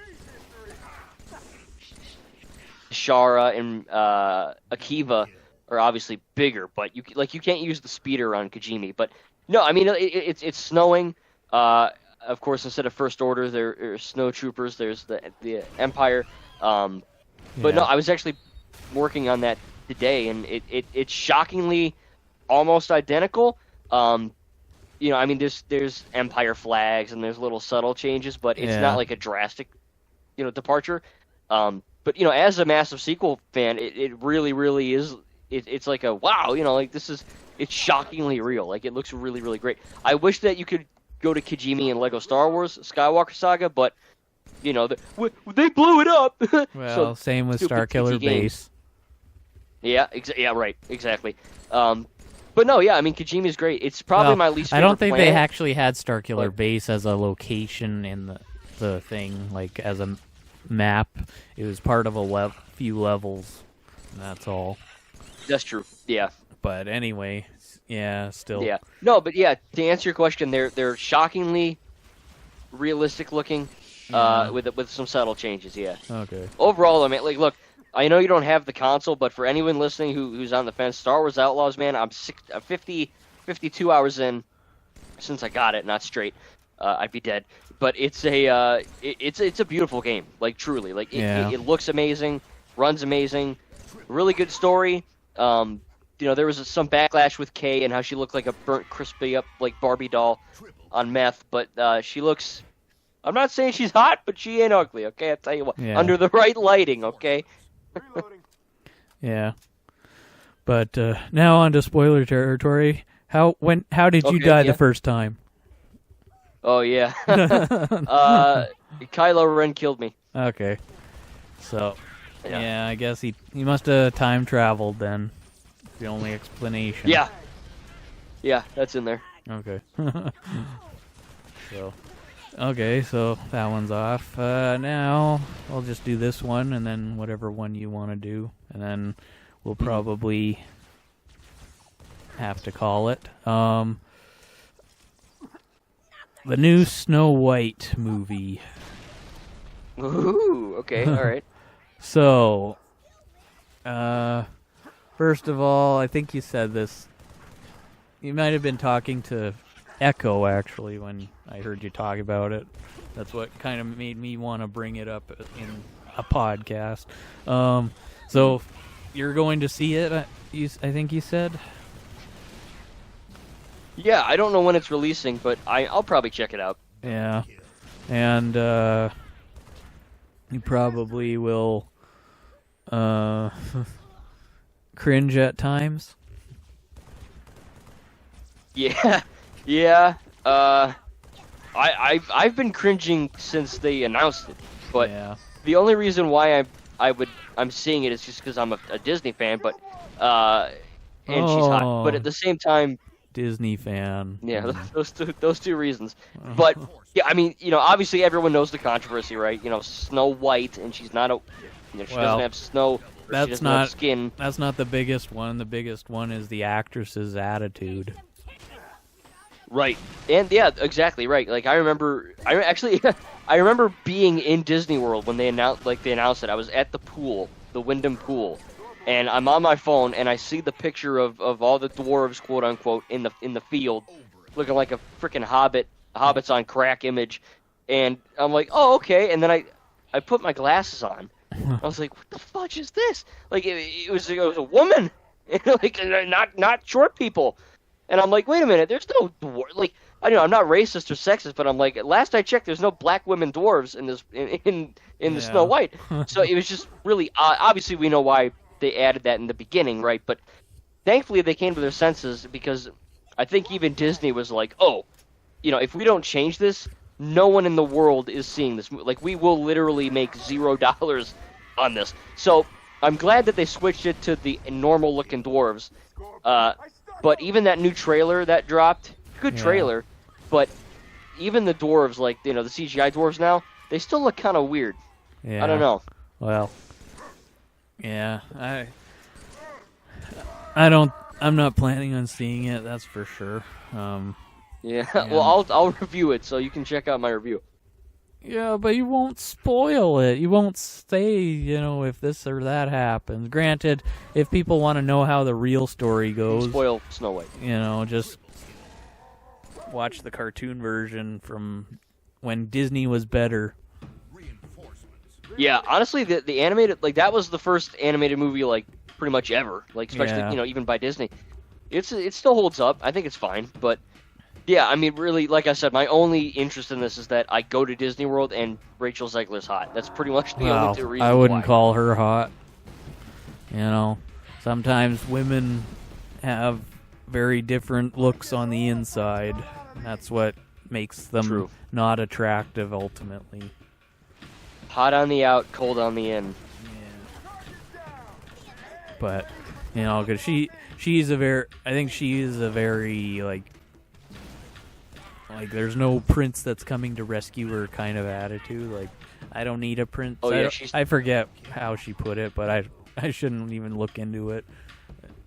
A: Shara and Akiva are obviously bigger, but you can't use the speeder on Kajimi. But no, I mean it's snowing. Of course, instead of First Order, there are snow troopers. There's the Empire. But no, I was actually working on that today, and it's shockingly almost identical. I mean, there's Empire flags and there's little subtle changes, but it's not like a drastic, departure. But as a massive sequel fan, it really, really is. It's like a wow, it's shockingly real. Like it looks really, really great. I wish that you could go to Kajimi and Lego Star Wars Skywalker Saga, but they blew it up.
B: Well,
A: so,
B: same with Starkiller Base.
A: Yeah, right, exactly. But no, I mean Kajimi's great. It's probably my least favorite
B: I don't think
A: planet.
B: they actually had Starkiller Base as a location in the thing, like as a map. It was part of a few levels, and that's all.
A: That's true. Yeah.
B: But anyway, still.
A: Yeah. No, but to answer your question, they're shockingly realistic looking, with some subtle changes. Yeah.
B: Okay.
A: Overall, I mean, look, I know you don't have the console, but for anyone listening who's on the fence, Star Wars Outlaws, man, I'm 52 hours in since I got it, not straight. I'd be dead. But it's a beautiful game, like truly, like it looks amazing, runs amazing, really good story. There was some backlash with Kay and how she looked like a burnt, crispy up like Barbie doll on meth, but she looks. I'm not saying she's hot, but she ain't ugly. Okay, I'll tell you what.
B: Yeah.
A: Under the right lighting, okay.
B: Yeah. But now on to spoiler territory. How did you die the first time?
A: Oh yeah. Kylo Ren killed me.
B: Okay. So I guess he must have time traveled then. The only explanation.
A: Yeah. Yeah, that's in there.
B: Okay. So that one's off. Now I'll just do this one and then whatever one you want to do, and then we'll probably have to call it. The new Snow White movie.
A: Ooh, okay, all right.
B: So, first of all, I think you said this. You might have been talking to Echo, actually, when I heard you talk about it. That's what kind of made me want to bring it up in a podcast. So, you're going to see it, I think you said?
A: Yeah, I don't know when it's releasing, but I'll probably check it out.
B: Yeah. And, you probably will, cringe at times?
A: Yeah, yeah. I've been cringing since they announced it, but
B: Yeah.
A: the only reason why I'm seeing it is just because I'm a Disney fan, but and she's hot. But at the same time,
B: Disney fan.
A: yeah, those two reasons. But yeah, I mean, obviously everyone knows the controversy, right? Snow White, and she's not she doesn't have snow. She doesn't have skin.
B: That's not the biggest one. The biggest one is the actress's attitude.
A: Right, and yeah, exactly right. Like I remember being in Disney World when they announced it. I was at the pool, the Wyndham pool, and I'm on my phone and I see the picture of all the dwarves, quote unquote, in the field, looking like a freaking hobbits on crack image, and I'm like, oh okay, and then I put my glasses on. I was like, what the fudge is this? Like it was a woman, like not short people. And I'm like, wait a minute, there's no like I'm not racist or sexist, but I'm like, last I checked, there's no black women dwarves in this in the Snow White. So it was just really odd. Obviously, we know why they added that in the beginning, right? But thankfully, they came to their senses because I think even Disney was like, oh, if we don't change this, no one in the world is seeing this. Like, we will literally make $0 on this. So I'm glad that they switched it to the normal-looking dwarves. But even that new trailer that dropped, good trailer, but even the dwarves, like, the CGI dwarves now, they still look kind of weird.
B: Yeah.
A: I don't know.
B: Well, yeah, I'm not planning on seeing it, that's for sure.
A: Yeah, well, I'll review it, so you can check out my review.
B: Yeah, but you won't spoil it. You won't say, if this or that happens. Granted, if people want to know how the real story goes,
A: spoil Snow White.
B: Just watch the cartoon version from when Disney was better.
A: Yeah, honestly, the animated, like, that was the first animated movie, like, pretty much ever. Like, especially, even by Disney. It still holds up. I think it's fine, but yeah, I mean, really, like I said, my only interest in this is that I go to Disney World and Rachel Zegler's hot. That's pretty much the only two reasons
B: I wouldn't
A: why.
B: call her hot. Sometimes women have very different looks on the inside. That's what makes them not attractive, ultimately.
A: Hot on the out, cold on the in.
B: Yeah. But, because I think she is a very, like, there's no prince that's coming to rescue her kind of attitude. Like, I don't need a prince.
A: Oh, yeah,
B: I forget how she put it, but I shouldn't even look into it.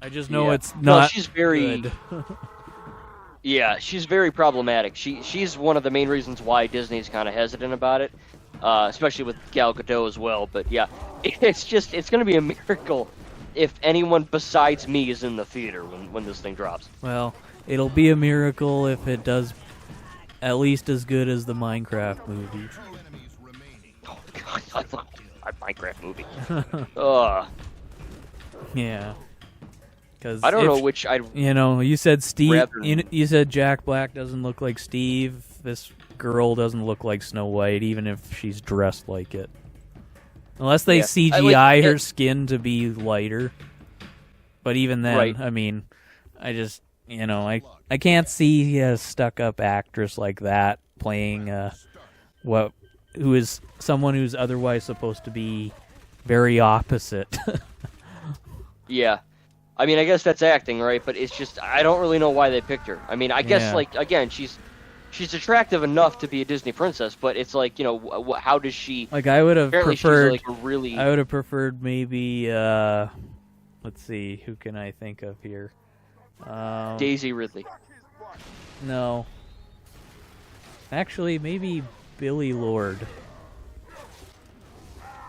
B: I just know it's not.
A: No, she's very
B: good.
A: Yeah, she's very problematic. She's one of the main reasons why Disney's kind of hesitant about it, especially with Gal Gadot as well. But yeah, it's going to be a miracle if anyone besides me is in the theater when this thing drops.
B: Well, it'll be a miracle if it does at least as good as the Minecraft movie.
A: Oh God, I love that Minecraft movie. Ugh.
B: Yeah. Because
A: I don't know which I.
B: You said Steve. You said Jack Black doesn't look like Steve. This girl doesn't look like Snow White, even if she's dressed like it. Unless they CGI her skin to be lighter. But even then, I mean, I just. I can't see a stuck-up actress like that playing who is someone who's otherwise supposed to be very opposite.
A: Yeah. I mean, I guess that's acting, right? But it's just, I don't really know why they picked her. I mean, I guess, like, again, she's attractive enough to be a Disney princess, but it's like, how does she...
B: Like, I would have preferred...
A: She's like a really...
B: I would have preferred maybe, let's see, who can I think of here?
A: Daisy Ridley.
B: No. Actually, maybe Billy Lord.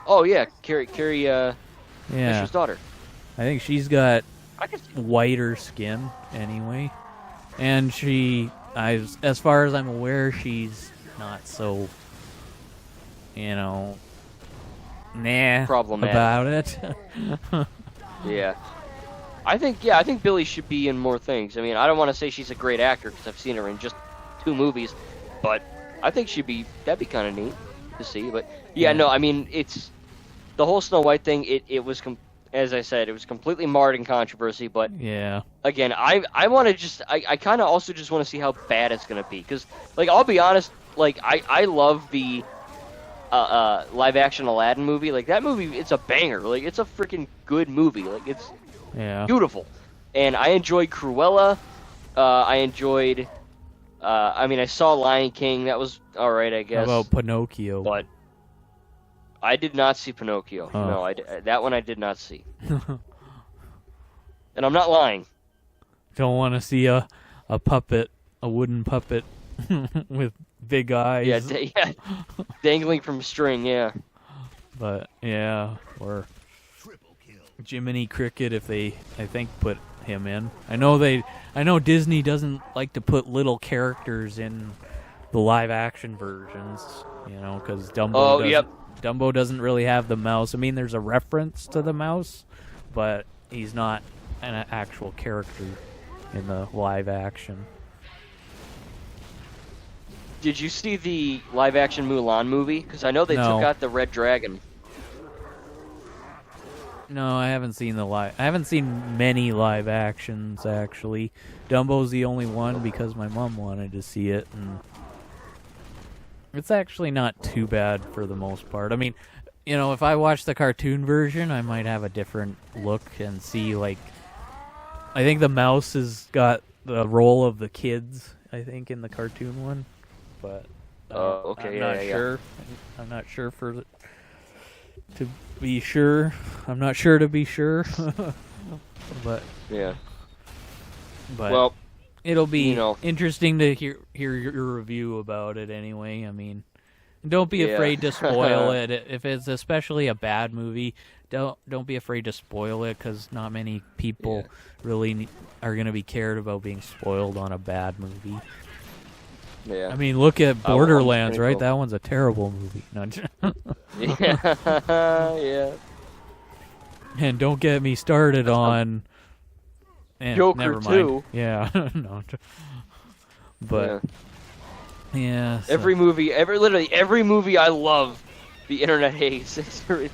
A: Oh, yeah, Carrie Fisher's daughter.
B: I think she's got whiter skin, anyway. And as far as I'm aware, she's not so,
A: problematic
B: about it.
A: Yeah. I think Billy should be in more things. I mean, I don't want to say she's a great actor because I've seen her in just 2 movies, but I think that'd be kind of neat to see. But yeah, no, I mean, it's the whole Snow White thing. It was as I said, it was completely marred in controversy. But
B: Yeah.
A: again, I want to just I kind of also just want to see how bad it's gonna be, because like I'll be honest, like I love the live action Aladdin movie. Like that movie, it's a banger. Like it's a freaking good movie. Like it's beautiful. And I enjoyed Cruella. I enjoyed. I mean, I saw Lion King. That was all right, I guess.
B: How about Pinocchio?
A: But I did not see Pinocchio.
B: Oh.
A: No, that one I did not see. And I'm not lying.
B: Don't want to see a puppet, a wooden puppet with big eyes.
A: Yeah, dangling from a string. Yeah.
B: But yeah, or Jiminy Cricket if they, I think, put him in. I know Disney doesn't like to put little characters in the live action versions, because Dumbo doesn't really have the mouse. I mean, there's a reference to the mouse, but he's not an actual character in the live action.
A: Did you see the live action Mulan movie? Because I know they took out the Red Dragon.
B: No, I haven't seen I haven't seen many live actions, actually. Dumbo's the only one because my mom wanted to see it, and it's actually not too bad for the most part. I mean, if I watch the cartoon version, I might have a different look and see, like, I think the mouse has got the role of the kids, I think, in the cartoon one, but
A: okay,
B: I'm not sure. I'm not sure to be sure. I'm not sure to be sure. But
A: yeah.
B: But
A: well,
B: it'll be interesting to hear your review about it anyway. I mean, don't be afraid to spoil it. If it's especially a bad movie, don't be afraid to spoil it, because not many people really are going to be cared about being spoiled on a bad movie.
A: Yeah.
B: I mean, look at Borderlands, right? That one's a terrible movie.
A: Yeah.
B: And don't get me started on
A: Joker
B: never mind.
A: 2.
B: Yeah, no. But yeah. So.
A: Literally every movie I love, the internet hates.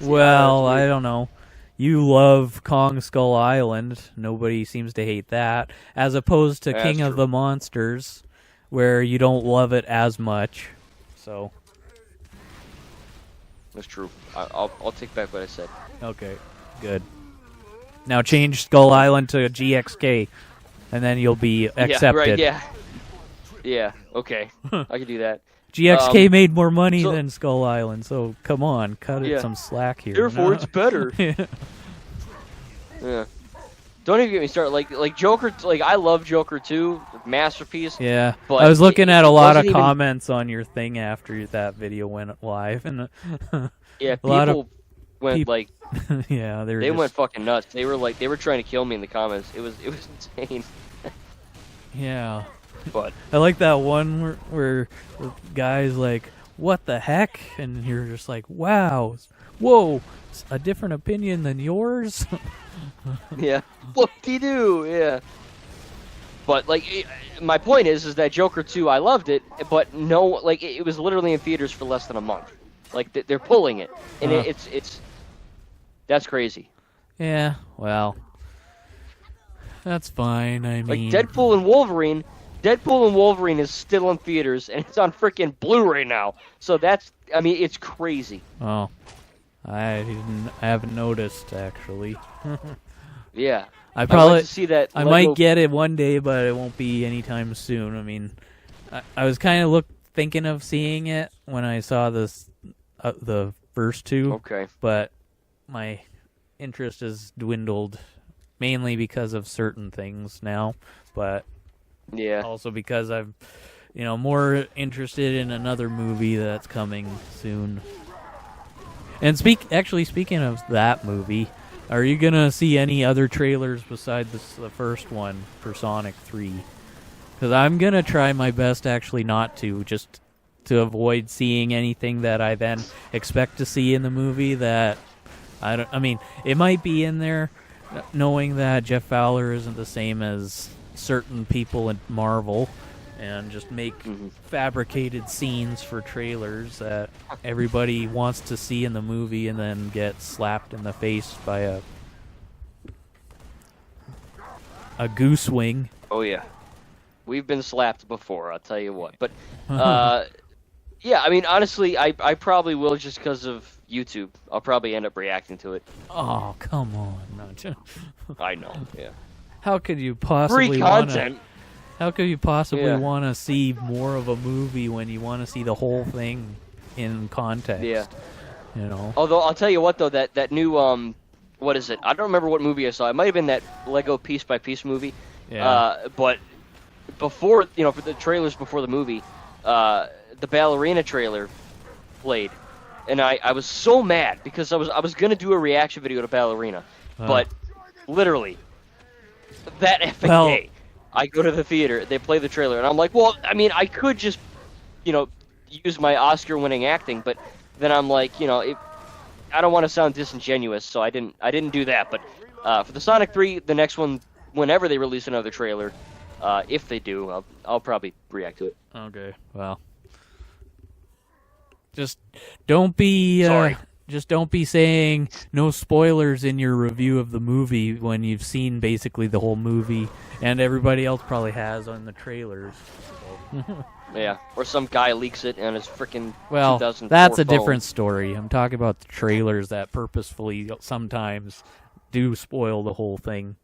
B: Well, I don't know. You love Kong Skull Island. Nobody seems to hate that, as opposed to King of the Monsters, where you don't love it as much. So
A: that's true. I'll take back what I said.
B: Okay, good. Now change Skull Island to GXK, and then you'll be accepted.
A: Yeah, right. Yeah. Okay, I can do that.
B: GXK made more money than Skull Island, so come on, cut it some slack here.
A: Therefore, it's better. Yeah. Don't even get me started. Like Joker. Like I love Joker 2, masterpiece.
B: Yeah.
A: But
B: I was looking at a lot of comments on your thing after that video went live, and
A: people went like,
B: yeah,
A: they went fucking nuts. They were trying to kill me in the comments. It was insane.
B: Yeah.
A: But
B: I like that one where the guy's like, "What the heck?" and you're just like, "Wow, whoa, it's a different opinion than yours."
A: Yeah, whoop-de-doo, yeah. But like, my point is that Joker 2, I loved it, but it was literally in theaters for less than a month. Like they're pulling it, and it's that's crazy.
B: Yeah, well, that's fine. I mean,
A: like Deadpool and Wolverine is still in theaters, and it's on freaking Blu-ray now. So it's crazy.
B: Oh, I haven't noticed, actually.
A: Yeah.
B: I'd like
A: to see that.
B: I might get it one day, but it won't be anytime soon. I mean, I was kind of thinking of seeing it when I saw the first two.
A: Okay.
B: But my interest has dwindled, mainly because of certain things now, but also because I'm, more interested in another movie that's coming soon. And speaking of that movie, are you gonna see any other trailers besides the first one for Sonic 3? Because I'm gonna try my best actually not to, just to avoid seeing anything that I then expect to see in the movie that I mean, it might be in there, knowing that Jeff Fowler isn't the same as certain people in Marvel, and just make fabricated scenes for trailers that everybody wants to see in the movie and then get slapped in the face by a a goose wing.
A: Oh yeah, we've been slapped before. I'll tell you what. But yeah, I mean, honestly, I probably will just because of YouTube. I'll probably end up reacting to it.
B: Oh, come on!
A: I know. Yeah.
B: How could you possibly
A: Free content?
B: How could you possibly want to see more of a movie when you want to see the whole thing in context?
A: Yeah.
B: You know.
A: Although I'll tell you what though, that new what is it? I don't remember what movie I saw. It might have been that Lego Piece by Piece movie.
B: Yeah.
A: But before, for the trailers before the movie, the ballerina trailer played, and I was so mad because I was gonna do a reaction video to ballerina, but literally that effing day, I go to the theater, they play the trailer, and I'm like, well, I mean, I could just, use my Oscar-winning acting, but then I'm like, I don't want to sound disingenuous, so I didn't do that. But for the Sonic 3, the next one, whenever they release another trailer, if they do, I'll probably react to it.
B: Okay. Well, just don't be
A: sorry.
B: Just don't be saying no spoilers in your review of the movie when you've seen basically the whole movie, and everybody else probably has on the trailers.
A: Yeah, or some guy leaks it on his freaking 2004
B: that's a
A: phone.
B: different story. I'm talking about the trailers that purposefully sometimes do spoil the whole thing.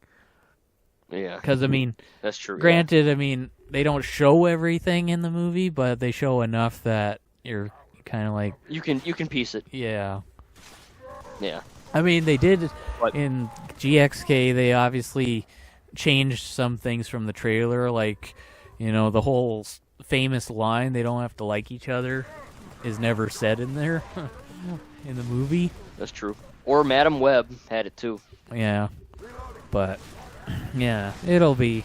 A: Yeah.
B: Because, I mean,
A: that's true.
B: Granted, I mean, they don't show everything in the movie, but they show enough that you're kind of like...
A: You can piece it.
B: Yeah.
A: Yeah.
B: I mean, they did in GXK, they obviously changed some things from the trailer, like, the whole famous line, they don't have to like each other, is never said in there, in the movie.
A: That's true. Or Madam Web had it too.
B: Yeah. But, yeah, it'll be,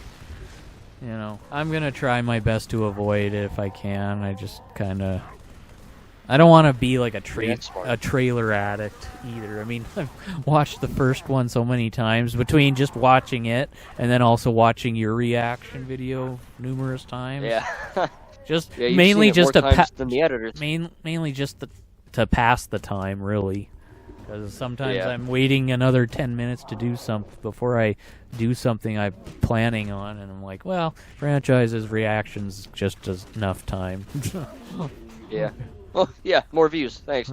B: I'm going to try my best to avoid it if I can. I just kind of... I don't want to be like a trailer addict either. I mean, I've watched the first one so many times between just watching it and then also watching your reaction video numerous times.
A: Yeah.
B: Just
A: yeah,
B: mainly just
A: than the editors.
B: Mainly just to pass the time, really. Because sometimes I'm waiting another 10 minutes to do something before I do something I'm planning on, and I'm like, well, Franchise's reactions just enough time.
A: Yeah. Well, yeah, more views. Thanks.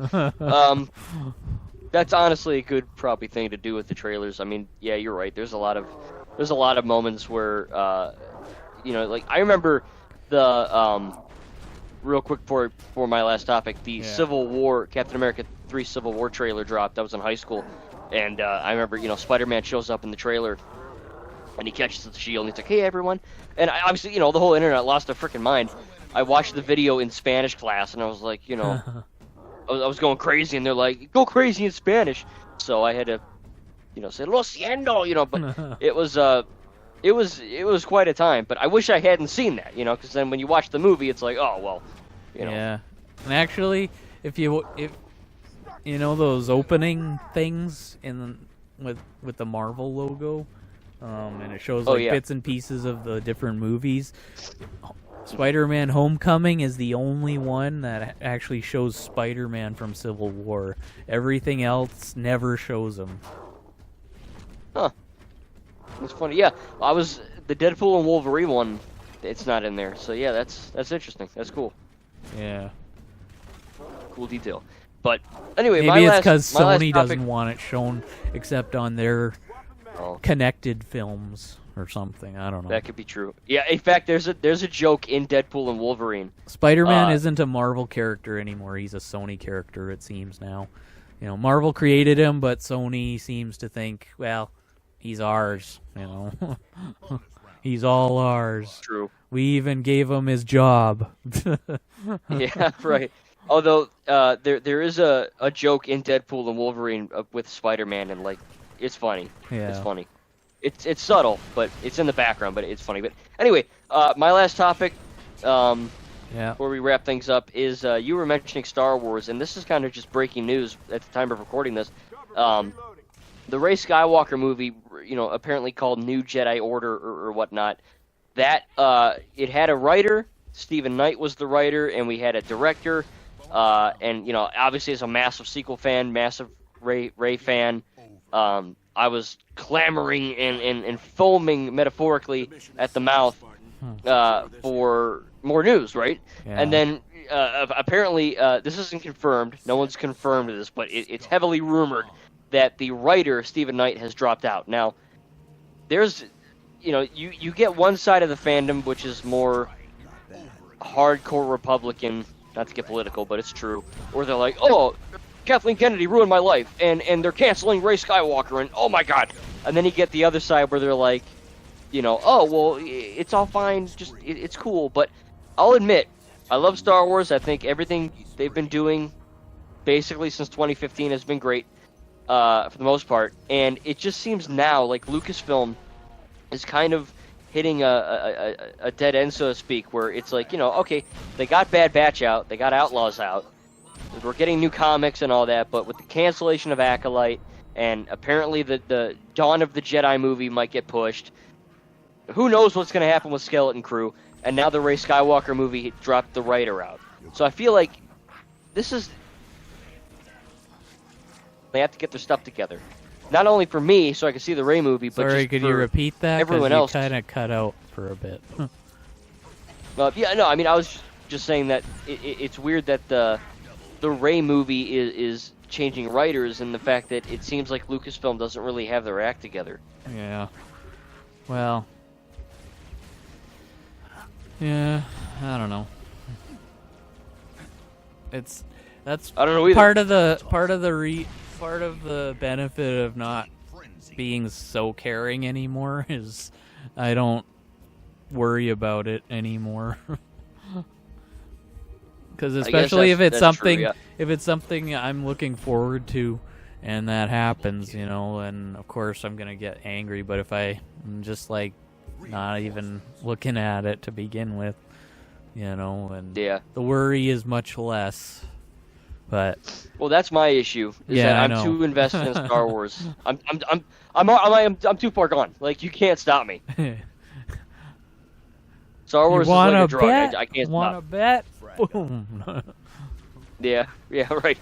A: That's honestly a good probably thing to do with the trailers. I mean, yeah, you're right. There's a lot of moments where, like I remember the real quick for my last topic, the Civil War Captain America 3 Civil War trailer dropped. I was in high school, and I remember Spider-Man shows up in the trailer, and he catches the shield, and he's like, "Hey, everyone!" And obviously, the whole internet lost their freaking mind. I watched the video in Spanish class, and I was like, I was going crazy, and they're like, "Go crazy in Spanish." So I had to, say "Lo siento," but it was quite a time. But I wish I hadn't seen that, because then when you watch the movie, it's like, oh well,
B: Yeah, and actually, if those opening things with the Marvel logo, and it shows bits and pieces of the different movies. Spider-Man Homecoming is the only one that actually shows Spider-Man from Civil War. Everything else never shows him.
A: Huh. That's funny. Yeah, the Deadpool and Wolverine one, it's not in there. So yeah, that's interesting. That's cool.
B: Yeah.
A: Cool detail. But anyway,
B: maybe it's because Sony doesn't want it shown except on their connected films or something. I don't know.
A: That could be true. Yeah, in fact, there's a joke in Deadpool and Wolverine.
B: Spider-Man isn't a Marvel character anymore. He's a Sony character, it seems now. Marvel created him, but Sony seems to think, well, he's ours. He's all ours.
A: True.
B: We even gave him his job.
A: Yeah, right. Although there is a joke in Deadpool and Wolverine with Spider-Man, and like it's funny.
B: Yeah.
A: It's funny. It's subtle, but it's in the background, but it's funny. But anyway, my last topic, before we wrap things up, is you were mentioning Star Wars, and this is kind of just breaking news at the time of recording this. The Rey Skywalker movie, apparently called New Jedi Order or whatnot, that it had a writer. Stephen Knight was the writer, and we had a director. And obviously as a massive sequel fan, massive Rey fan, I was clamoring and foaming metaphorically at the mouth for more news, right?
B: Yeah.
A: And then apparently this isn't confirmed. No one's confirmed this, but it's heavily rumored that the writer Stephen Knight has dropped out. Now, there's, you get one side of the fandom which is more hardcore Republican, not to get political, but it's true, where they're like, oh, Kathleen Kennedy ruined my life, and they're canceling Rey Skywalker, and oh my god. And then you get the other side where they're like, oh, well, it's all fine, just it's cool. But I'll admit, I love Star Wars. I think everything they've been doing basically since 2015 has been great for the most part. And it just seems now like Lucasfilm is kind of hitting a dead end, so to speak, where it's like, okay, they got Bad Batch out, they got Outlaws out, we're getting new comics and all that, but with the cancellation of Acolyte, and apparently the Dawn of the Jedi movie might get pushed, who knows what's going to happen with Skeleton Crew, and now the Rey Skywalker movie dropped the writer out. So I feel like this is... They have to get their stuff together. Not only for me, so I can see the Rey movie, but
B: Sorry,
A: just
B: could
A: for
B: you repeat that?
A: everyone else.
B: You kind of cut out for a bit.
A: Yeah, no, I mean, I was just saying that it's weird that the Rey movie is changing writers, and the fact that it seems like Lucasfilm doesn't really have their act together.
B: Yeah. Well. Yeah, I don't know. That's
A: I don't know either.
B: Part of the benefit of not being so caring anymore is I don't worry about it anymore. Because especially if it's something,
A: true, yeah.
B: if it's something I'm looking forward to, and that happens, and of course I'm gonna get angry. But if I'm just like not even looking at it to begin with, and
A: yeah,
B: the worry is much less. But
A: well, that's my issue. Is
B: yeah,
A: that I'm too invested in Star Wars. I'm too far gone. Like, you can't stop me. Star Wars is like a drug. I can't stop.
B: Wanna bet? Boom.
A: Yeah, right.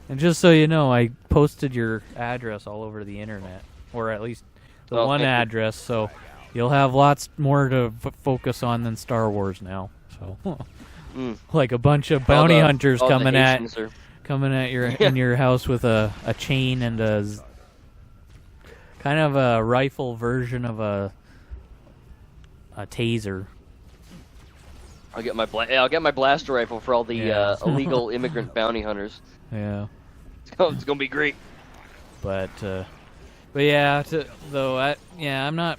B: And just so you know, I posted your address all over the internet, or at least the one address, so you'll have lots more to focus on than Star Wars now. So, like a bunch of bounty hunters coming at your in your house with a chain and a kind of a rifle version of a taser.
A: I'll get my blaster rifle for all the illegal immigrant bounty hunters.
B: Yeah,
A: it's gonna be great.
B: But yeah, I'm not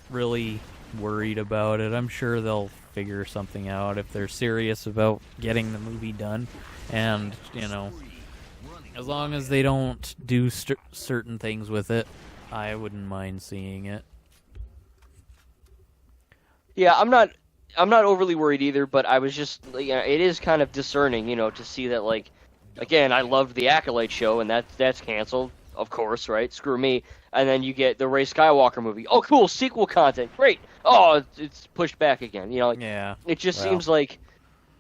B: really worried about it. I'm sure they'll figure something out if they're serious about getting the movie done, and as long as they don't do certain things with it, I wouldn't mind seeing it.
A: Yeah, I'm not overly worried either, but I was just, it is kind of discerning, to see that, like, again, I loved the Acolyte show, and that's canceled, of course, right? Screw me. And then you get the Rey Skywalker movie. Oh, cool, sequel content, great. Oh, it's pushed back again.
B: Yeah.
A: It just seems like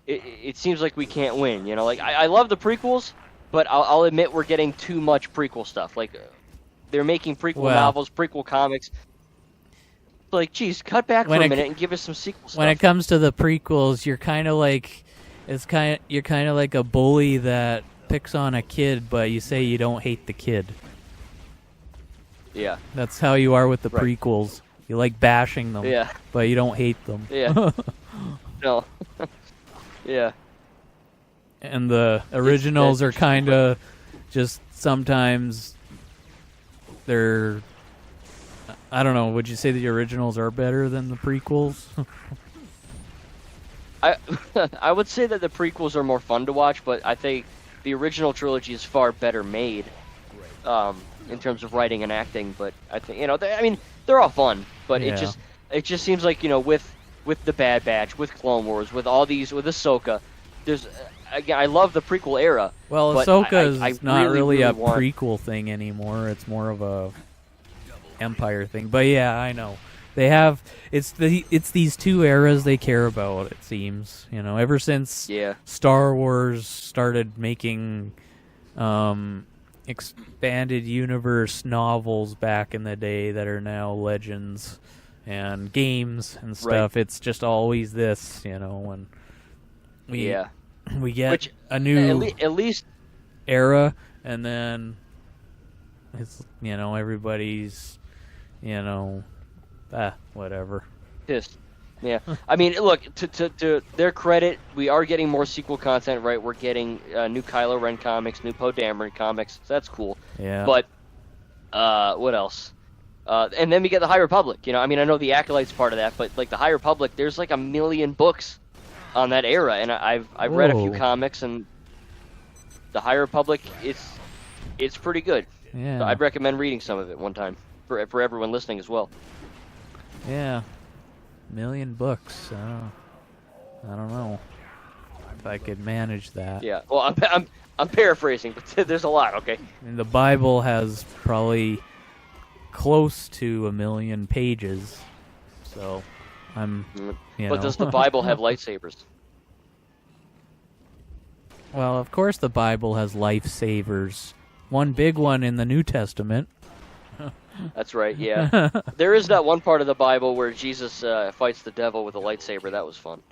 A: it seems like we can't win. I love the prequels, but I'll admit we're getting too much prequel stuff. Like, they're making prequel novels, prequel comics. Like, geez, cut back for a minute and give us some sequel stuff.
B: When it comes to the prequels, you're kind of like a bully that picks on a kid, but you say you don't hate the kid.
A: Yeah.
B: That's how you are with the prequels. You like bashing them, but you don't hate them.
A: Yeah. No. Yeah.
B: And the originals are kind of just sometimes they're... I don't know, would you say the originals are better than the prequels?
A: I would say that the prequels are more fun to watch, but I think the original trilogy is far better made in terms of writing and acting. But I think they're all fun, but it just seems like with the Bad Batch, with Clone Wars, with all these, with Ahsoka, there's again, I love the prequel era.
B: Well, Ahsoka is not really a prequel thing anymore. It's more of a Empire thing. But yeah, I know. They have it's these two eras they care about, it seems. Ever since Star Wars started making expanded universe novels back in the day that are now legends and games and stuff.
A: Right.
B: It's just always this, when we get
A: Which,
B: a new
A: at least
B: era, and then it's everybody's whatever.
A: pissed. Yeah, I mean, look, to their credit, we are getting more sequel content, right? We're getting new Kylo Ren comics, new Poe Dameron comics, so that's cool.
B: Yeah.
A: But what else? And then we get the High Republic. I mean, I know the Acolyte's part of that, but like the High Republic, there's like 1 million books on that era, and I've read a few comics, and the High Republic, it's pretty good.
B: Yeah.
A: So I'd recommend reading some of it one time for everyone listening as well.
B: Yeah. 1 million books. I don't know if I could manage that.
A: Yeah. Well, I'm paraphrasing, but there's a lot. Okay.
B: I mean, the Bible has probably close to 1 million pages, so I'm.
A: But does the Bible have lightsabers?
B: Well, of course, the Bible has lifesavers. One big one in the New Testament.
A: That's right, yeah. There is that one part of the Bible where Jesus fights the devil with a lightsaber. That was fun.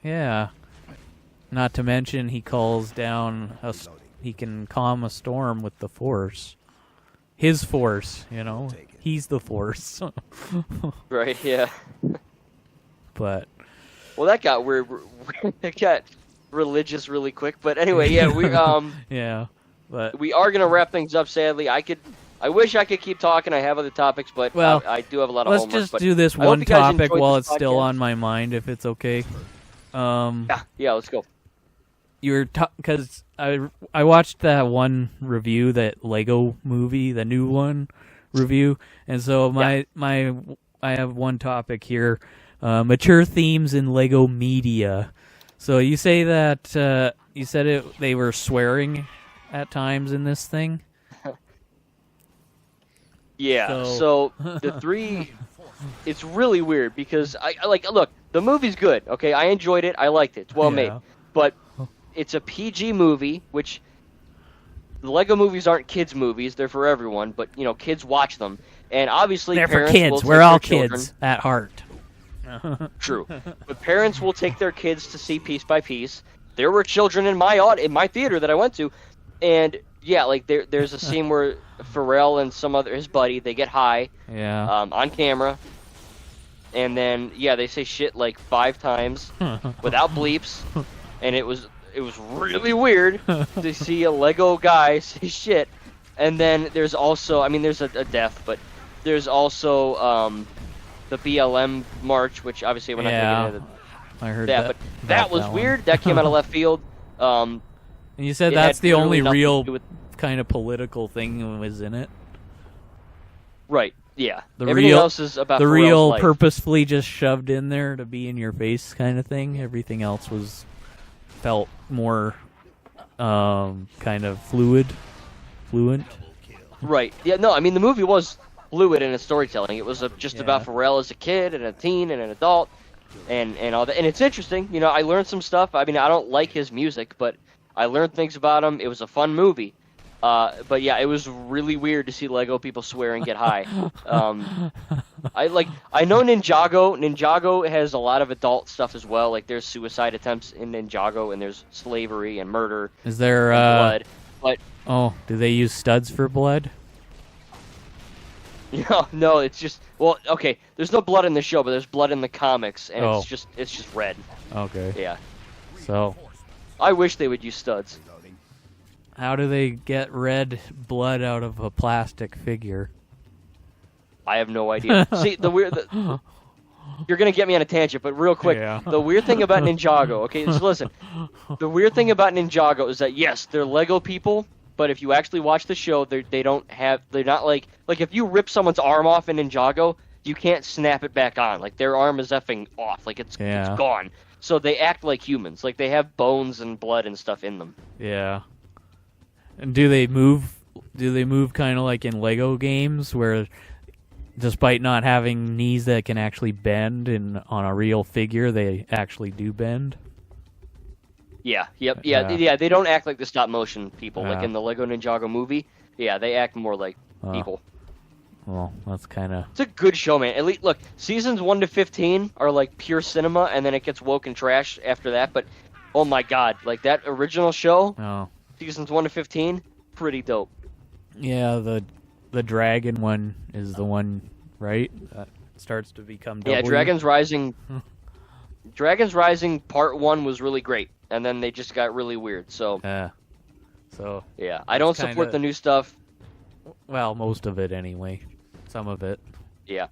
B: Yeah. Not to mention he calls down he can calm a storm with the Force. His Force, He's the Force.
A: Right, yeah.
B: But
A: well, that got weird. It got religious really quick, but anyway, yeah, we
B: yeah. But
A: we are going to wrap things up, sadly. I wish I could keep talking. I have other topics, but I do have a lot of homework.
B: Let's just do this one topic while it's still on my mind, if it's okay.
A: Yeah, let's go.
B: Because I watched that one review, that Lego movie, the new one review, and so I have one topic here: mature themes in Lego media. So you say that they were swearing at times in this thing.
A: Yeah, so the three, it's really weird because look, the movie's good, okay? I enjoyed it, I liked it, it's well made, but it's a PG movie, which the Lego movies aren't kids' movies, they're for everyone, but, kids watch them, and obviously
B: they're
A: parents
B: for kids,
A: will take
B: we're all
A: their
B: kids
A: children,
B: at heart.
A: True, but parents will take their kids to see Piece by Piece. There were children in my theater that I went to, and yeah, like there's a scene where Pharrell and his buddy, they get high, on camera, and then they say shit like 5 times without bleeps, and it was really weird to see a Lego guy say shit. And then there's also, there's a death, but there's also the BLM march, which obviously we're not going to get into
B: I heard
A: that, but that was weird. That came out of left field.
B: And you said that's the only real kind of political thing that was in it?
A: Right, yeah. Everything else is about
B: the
A: Pharrell's
B: real
A: life.
B: Purposefully just shoved in there to be in your face kind of thing. Everything else felt more kind of fluent.
A: Right, yeah, no, the movie was fluid in its storytelling. It was just about Pharrell as a kid and a teen and an adult and all that. And it's interesting, I learned some stuff. I don't like his music, but I learned things about him. It was a fun movie. But yeah, it was really weird to see Lego people swear and get high. I know Ninjago. Ninjago has a lot of adult stuff as well. Like there's suicide attempts in Ninjago, and there's slavery and murder.
B: Is there
A: blood? But
B: do they use studs for blood?
A: No, it's just okay. There's no blood in the show, but there's blood in the comics, and it's just red.
B: Okay.
A: Yeah.
B: So
A: I wish they would use studs.
B: How do they get red blood out of a plastic figure?
A: I have no idea. See, you're gonna get me on a tangent, but real quick, the weird thing about Ninjago, okay, so listen. The weird thing about Ninjago is that yes, they're Lego people, but if you actually watch the show, they're not like if you rip someone's arm off in Ninjago, you can't snap it back on. Like their arm is effing off, like it's gone. So they act like humans, like they have bones and blood and stuff in them.
B: Yeah. And do they move kind of like in Lego games where despite not having knees that can actually bend and on a real figure, they actually do bend?
A: Yeah, yep, yeah, they don't act like the stop motion people like in the Lego Ninjago movie. Yeah, they act more like people.
B: Well, that's kind of...
A: It's a good show, man. At least, look, seasons 1 to 15 are like pure cinema, and then it gets woke and trash after that. But, oh my god, like that original show, seasons 1 to 15, pretty dope.
B: Yeah, the dragon one is the one, right? That starts to become W.
A: Yeah, Dragon's Rising. Dragon's Rising Part 1 was really great, and then they just got really weird. So yeah, I don't support the new stuff.
B: Well, most of it anyway. Some of it.
A: Yeah.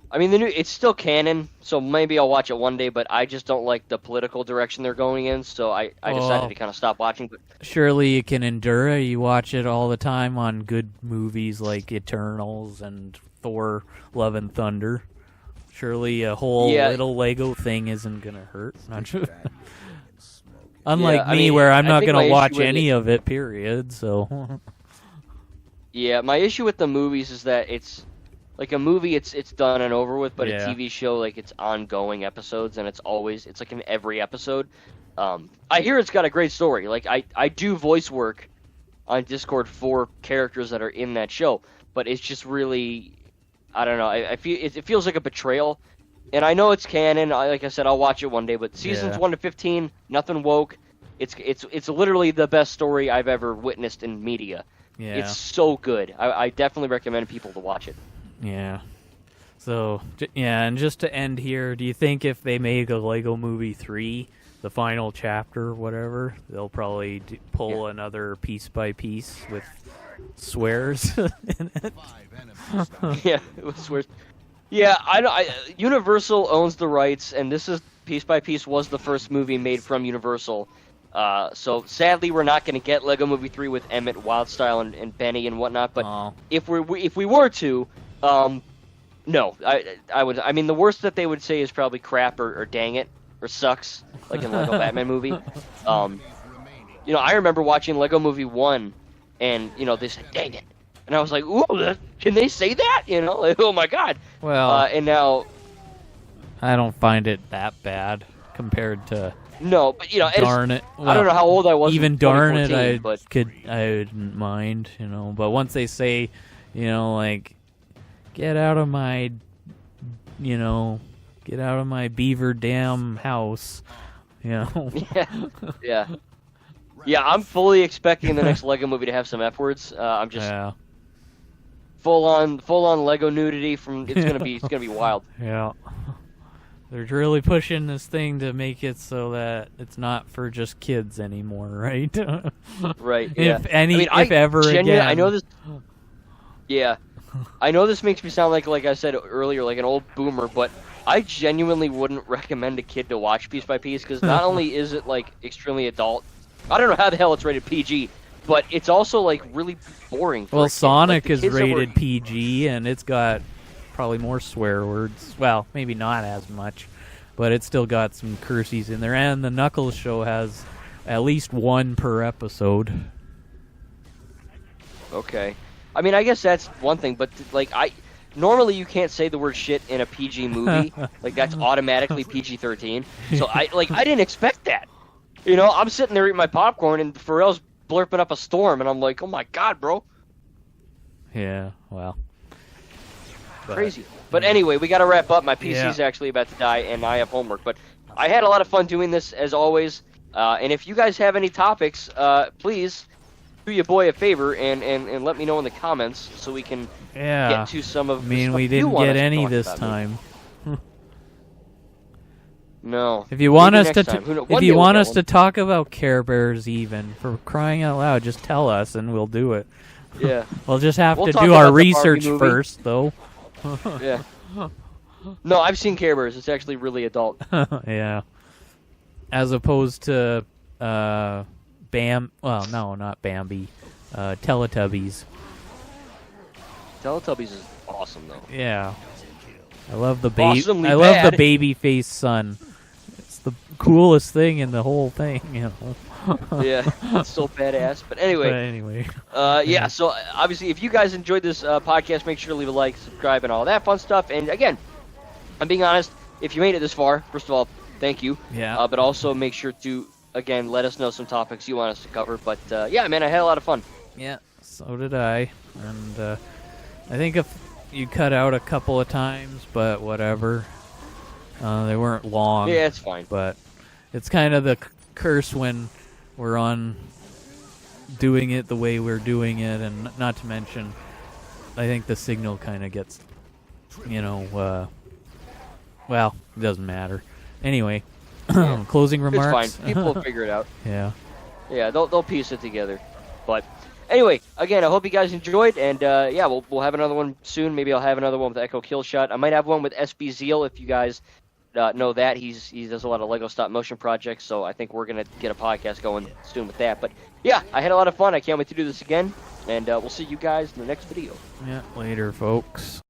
A: I mean, it's still canon, so maybe I'll watch it one day, but I just don't like the political direction they're going in, so I decided to kind of stop watching. But
B: surely you can endure it. You watch it all the time on good movies like Eternals and Thor, Love and Thunder. Surely a whole little Lego thing isn't going to hurt. Not sure. Unlike me, where I'm not going to watch any of it, period, so...
A: Yeah, my issue with the movies is that it's like a movie, it's done and over with, but a TV show, like, it's ongoing episodes, and it's like in every episode. I hear it's got a great story. Like, I do voice work on Discord for characters that are in that show, but it's just really, I don't know. I feel it feels like a betrayal, and I know it's canon. Like I said, I'll watch it one day. But seasons 1 to 15, nothing woke. It's literally the best story I've ever witnessed in media.
B: Yeah.
A: It's so good. I definitely recommend people to watch it.
B: Yeah. So, yeah, and just to end here, do you think if they make a Lego Movie 3, the final chapter, whatever, they'll probably pull another piece by piece with swears in it?
A: Yeah, it was swears. Yeah, Universal owns the rights, and this is Piece by Piece was the first movie made from Universal. So sadly, we're not going to get Lego Movie 3 with Emmett, Wildstyle, and Benny and whatnot. But if we were to, no, I would. I mean, the worst that they would say is probably crap or dang it or sucks, like in Lego Batman movie. You know, I remember watching Lego Movie 1, and they said dang it, and I was like, ooh, can they say that? Like, oh my god.
B: Well,
A: and now
B: I don't find it that bad compared to.
A: No, but
B: darn it. Well,
A: I don't know how old I was.
B: Even darn it, I
A: but...
B: wouldn't mind, But once they say, like, get out of my beaver dam house,
A: Yeah. I'm fully expecting the next Lego movie to have some F words. I'm just full on Lego nudity from. It's gonna be wild.
B: Yeah. They're really pushing this thing to make it so that it's not for just kids anymore, right?
A: Right. Yeah.
B: If ever again.
A: I know this. Yeah, I know this makes me sound like I said earlier, like an old boomer, but I genuinely wouldn't recommend a kid to watch Piece by Piece because not only is it like extremely adult, I don't know how the hell it's rated PG, but it's also like really boring.
B: Well, Sonic is rated PG, and it's got probably more swear words. Well, maybe not as much, but it's still got some cursies in there. And the Knuckles show has at least one per episode.
A: Okay. I mean, I guess that's one thing, but like normally you can't say the word shit in a PG movie. Like that's automatically PG-13. So I didn't expect that. I'm sitting there eating my popcorn and Pharrell's blurping up a storm and I'm like, "Oh my god, bro."
B: Yeah, well.
A: Crazy. But anyway, we got to wrap up. My PC's actually about to die, and I have homework. But I had a lot of fun doing this, as always. And if you guys have any topics, please do your boy a favor and let me know in the comments so we can get to some of the stuff
B: we didn't get any this time.
A: No.
B: If you want us to talk about Care Bears, even for crying out loud, just tell us and we'll do it.
A: Yeah.
B: We'll just have to do our research first, though.
A: Yeah. No, I've seen Care Bears. It's actually really adult.
B: Yeah. As opposed to Bam. Well, no, not Bambi. Teletubbies.
A: Teletubbies is awesome, though.
B: Yeah. I love the baby.
A: Awesomely
B: I love
A: bad.
B: the baby face son. It's the coolest thing in the whole thing,
A: Yeah, it's so badass. But anyway. Yeah, so obviously if you guys enjoyed this podcast, make sure to leave a like, subscribe, and all that fun stuff. And again, I'm being honest, if you made it this far, first of all, thank you.
B: Yeah.
A: But also make sure to, again, let us know some topics you want us to cover. But yeah, man, I had a lot of fun.
B: Yeah. So did I. And I think if you cut out a couple of times, but whatever. They weren't long.
A: Yeah, it's fine.
B: But it's kind of the curse when we're on doing it the way we're doing it, and not to mention, I think the signal kind of gets, well, it doesn't matter. Anyway, closing remarks.
A: It's fine. People will figure it out.
B: Yeah.
A: Yeah, they'll piece it together. But anyway, again, I hope you guys enjoyed, and yeah, we'll have another one soon. Maybe I'll have another one with Echo Killshot. I might have one with SB Zeal if you guys know that. He does a lot of Lego stop motion projects, so I think we're gonna get a podcast going soon with that. But yeah, I had a lot of fun. I can't wait to do this again, and we'll see you guys in the next video.
B: Yeah, later, folks.